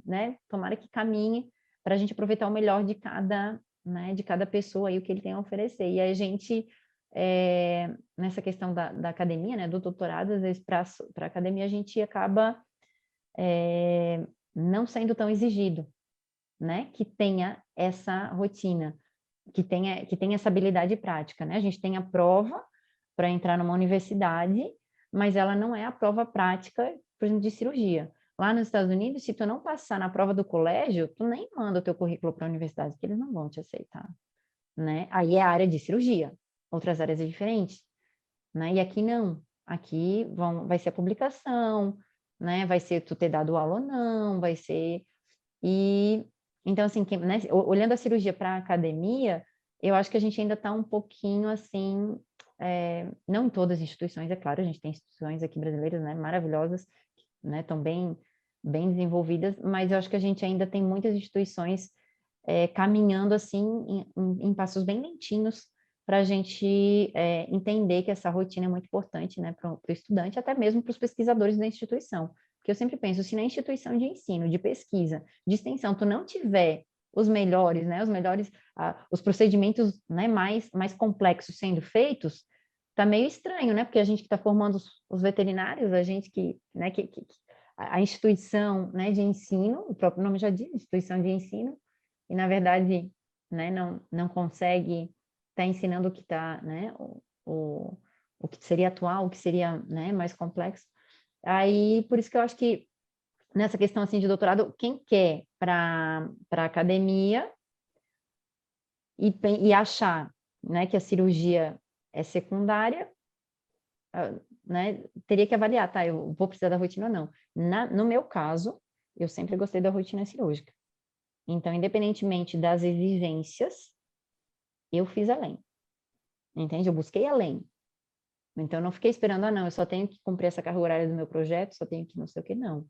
né, tomara que caminhe para a gente aproveitar o melhor de cada, né, de cada pessoa e o que ele tem a oferecer. E a gente, nessa questão da academia, né, do doutorado, às vezes para a academia a gente acaba não sendo tão exigido, né? Que tenha essa rotina, que tenha essa habilidade prática, né? A gente tem a prova para entrar numa universidade, mas ela não é a prova prática, por exemplo, de cirurgia. Lá nos Estados Unidos, se tu não passar na prova do colégio, tu nem manda o teu currículo para a universidade, porque eles não vão te aceitar, né? Aí é a área de cirurgia, outras áreas é diferente, né? E aqui não. Aqui vai ser a publicação, né? Vai ser tu ter dado aula ou não, vai ser... E, então, assim, né? Olhando a cirurgia para a academia, eu acho que a gente ainda está um pouquinho, assim... não em todas as instituições, é claro, a gente tem instituições aqui brasileiras, né? Maravilhosas, né? Estão bem desenvolvidas, mas eu acho que a gente ainda tem muitas instituições caminhando, assim, em passos bem lentinhos, para a gente entender que essa rotina é muito importante, né, para o estudante, até mesmo para os pesquisadores da instituição. Porque eu sempre penso, se na instituição de ensino, de pesquisa, de extensão, tu não tiver os melhores, né, os procedimentos, né, mais complexos sendo feitos, tá meio estranho, né, porque a gente que está formando os veterinários, a gente que, né, a instituição, né, de ensino, o próprio nome já diz, instituição de ensino, e na verdade, né, não consegue estar ensinando o que está, né, o que seria atual, o que seria, né, mais complexo. Aí, por isso que eu acho que nessa questão assim de doutorado, quem quer para a academia e achar, né, que a cirurgia é secundária, né, teria que avaliar, tá, eu vou precisar da rotina ou não. No meu caso, eu sempre gostei da rotina cirúrgica. Então, independentemente das exigências, eu fiz além, entende? Eu busquei além. Então, eu não fiquei esperando, não, eu só tenho que cumprir essa carga horária do meu projeto, só tenho que não sei o que, não.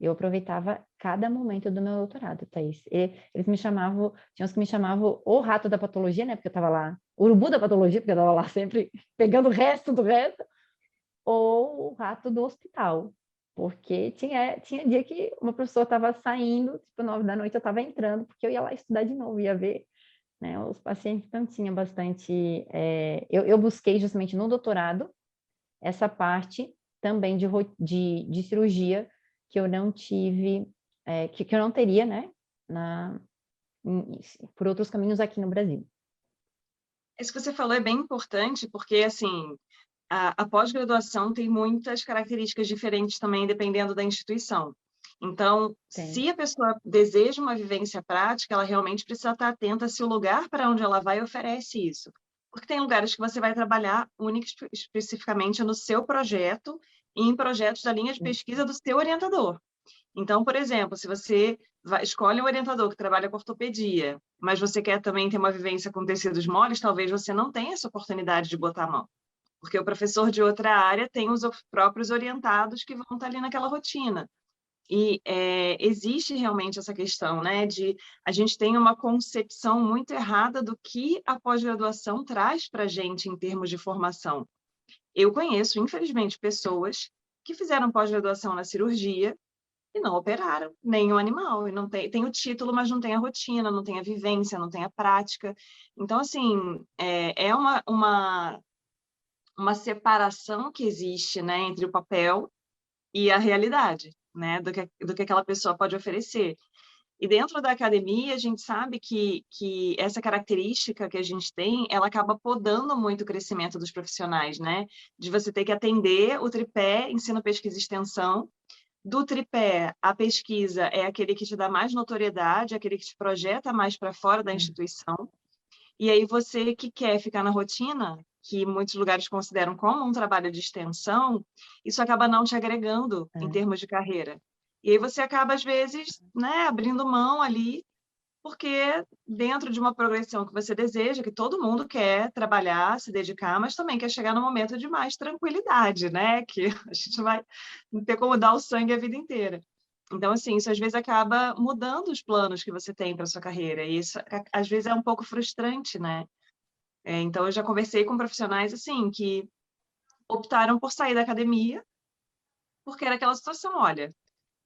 Eu aproveitava cada momento do meu doutorado, Thaís. Eles me chamavam, tinha uns que me chamavam o rato da patologia, né, porque eu estava lá, urubu da patologia, porque eu estava lá sempre pegando o resto do resto, ou o rato do hospital, porque tinha dia que uma pessoa estava saindo, tipo, 9 da noite, eu estava entrando, porque eu ia lá estudar de novo, ia ver, né, os pacientes. Então tinha bastante... eu busquei justamente no doutorado essa parte também de cirurgia que eu não tive, que eu não teria, né, por outros caminhos aqui no Brasil. Isso que você falou é bem importante, porque, assim, a pós-graduação tem muitas características diferentes também, dependendo da instituição. Então, se a pessoa deseja uma vivência prática, ela realmente precisa estar atenta se o lugar para onde ela vai oferece isso. Porque tem lugares que você vai trabalhar única especificamente no seu projeto e em projetos da linha de pesquisa do seu orientador. Então, por exemplo, se você escolhe um orientador que trabalha com ortopedia, mas você quer também ter uma vivência com tecidos moles, talvez você não tenha essa oportunidade de botar a mão. Porque o professor de outra área tem os próprios orientados que vão estar ali naquela rotina. E existe realmente essa questão, né, de a gente tem uma concepção muito errada do que a pós-graduação traz para a gente em termos de formação. Eu conheço, infelizmente, pessoas que fizeram pós-graduação na cirurgia e não operaram nenhum animal, e não tem o título, mas não tem a rotina, não tem a vivência, não tem a prática. Então, assim, é uma separação que existe, né, entre o papel e a realidade, né, do que aquela pessoa pode oferecer. E dentro da academia, a gente sabe que essa característica que a gente tem, ela acaba podando muito o crescimento dos profissionais, né? De você ter que atender o tripé, ensino, pesquisa e extensão. Do tripé, a pesquisa é aquele que te dá mais notoriedade, aquele que te projeta mais para fora da instituição. E aí você que quer ficar na rotina, que muitos lugares consideram como um trabalho de extensão, isso acaba não te agregando em termos de carreira. E aí você acaba, às vezes, né, abrindo mão ali, porque dentro de uma progressão que você deseja, que todo mundo quer trabalhar, se dedicar, mas também quer chegar no momento de mais tranquilidade, né? Que a gente vai ter como dar o sangue a vida inteira. Então, assim, isso às vezes acaba mudando os planos que você tem para sua carreira, e isso às vezes é um pouco frustrante, né? Então, eu já conversei com profissionais, assim, que optaram por sair da academia, porque era aquela situação, olha,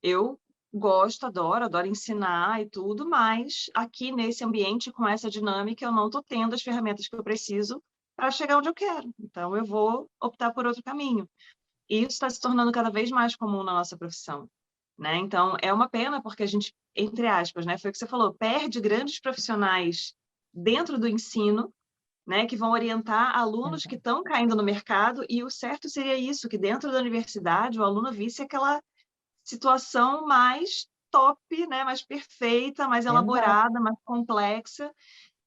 eu gosto, adoro ensinar e tudo, mas aqui nesse ambiente, com essa dinâmica, eu não estou tendo as ferramentas que eu preciso para chegar onde eu quero. Então, eu vou optar por outro caminho. E isso está se tornando cada vez mais comum na nossa profissão, né? Então, é uma pena porque a gente, entre aspas, né, foi o que você falou, perde grandes profissionais dentro do ensino, né, que vão orientar alunos que estão caindo no mercado, e o certo seria isso, que dentro da universidade o aluno visse aquela situação mais top, né, mais perfeita, mais elaborada, mais complexa,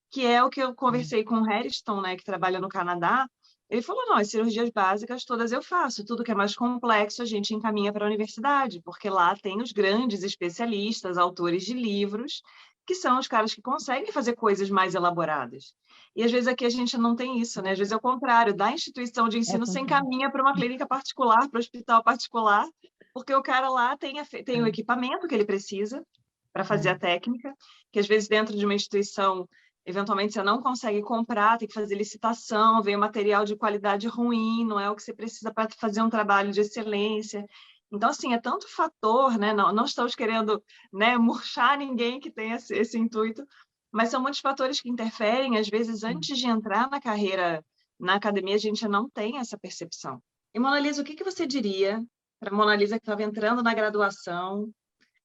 que é o que eu conversei com o Harrison, né, que trabalha no Canadá. Ele falou, não, as cirurgias básicas todas eu faço, tudo que é mais complexo a gente encaminha para a universidade, porque lá tem os grandes especialistas, autores de livros, que são os caras que conseguem fazer coisas mais elaboradas. E às vezes aqui a gente não tem isso, né? Às vezes é o contrário, da instituição de ensino se encaminha para uma clínica particular, para o hospital particular, porque o cara lá tem o equipamento que ele precisa para fazer a técnica, que às vezes dentro de uma instituição, eventualmente você não consegue comprar, tem que fazer licitação, vem material de qualidade ruim, não é o que você precisa para fazer um trabalho de excelência. Então, assim, é tanto fator, né? Não estamos querendo, né, murchar ninguém que tenha esse intuito, mas são muitos fatores que interferem. Às vezes, antes de entrar na carreira, na academia, a gente não tem essa percepção. E, Mona Lisa, o que você diria para a Mona Lisa que estava entrando na graduação,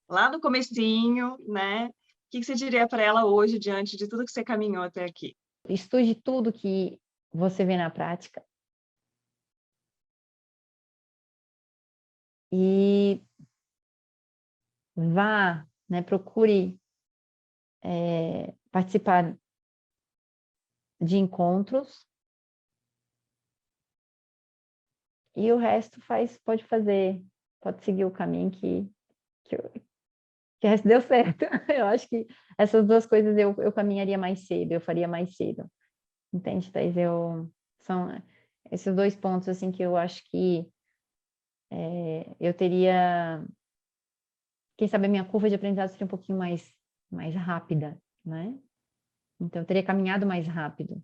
lá no comecinho, né? O que você diria para ela hoje, diante de tudo que você caminhou até aqui? Estude tudo que você vê na prática. E vá, né, procure participar de encontros, e o resto pode seguir o caminho que o resto deu certo. Eu acho que essas duas coisas eu caminharia mais cedo, eu faria mais cedo. Entende, Thaís? São esses dois pontos assim que eu acho que eu teria, quem sabe a minha curva de aprendizado seria um pouquinho mais rápida, né? Então eu teria caminhado mais rápido.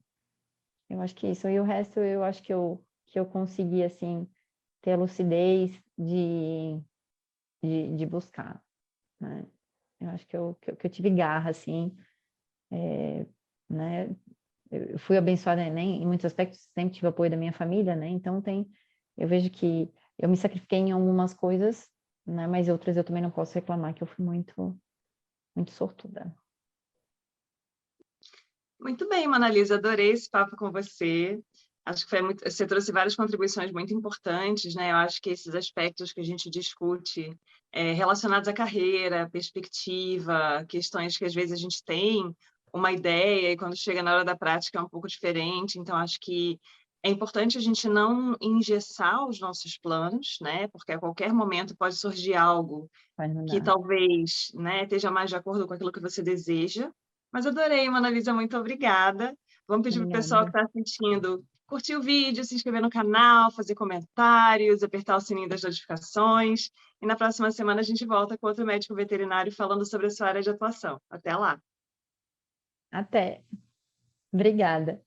Eu acho que isso, e o resto eu acho que eu consegui assim ter a lucidez de buscar, né? Eu acho que eu tive garra, assim, né? Eu fui abençoada, né? Em muitos aspectos, sempre tive apoio da minha família, né? Então eu vejo que eu me sacrifiquei em algumas coisas, né? Mas outras eu também não posso reclamar, que eu fui muito, muito sortuda. Muito bem, Mona Lisa, adorei esse papo com você. Acho que você trouxe várias contribuições muito importantes, né? Eu acho que esses aspectos que a gente discute relacionados à carreira, perspectiva, questões que às vezes a gente tem uma ideia e quando chega na hora da prática é um pouco diferente. Então, acho que é importante a gente não engessar os nossos planos, né? Porque a qualquer momento pode surgir algo que talvez, né, esteja mais de acordo com aquilo que você deseja. Mas adorei, Mona Lisa, muito obrigada. Vamos pedir para o pessoal que está assistindo curtir o vídeo, se inscrever no canal, fazer comentários, apertar o sininho das notificações. E na próxima semana a gente volta com outro médico veterinário falando sobre a sua área de atuação. Até lá! Até! Obrigada!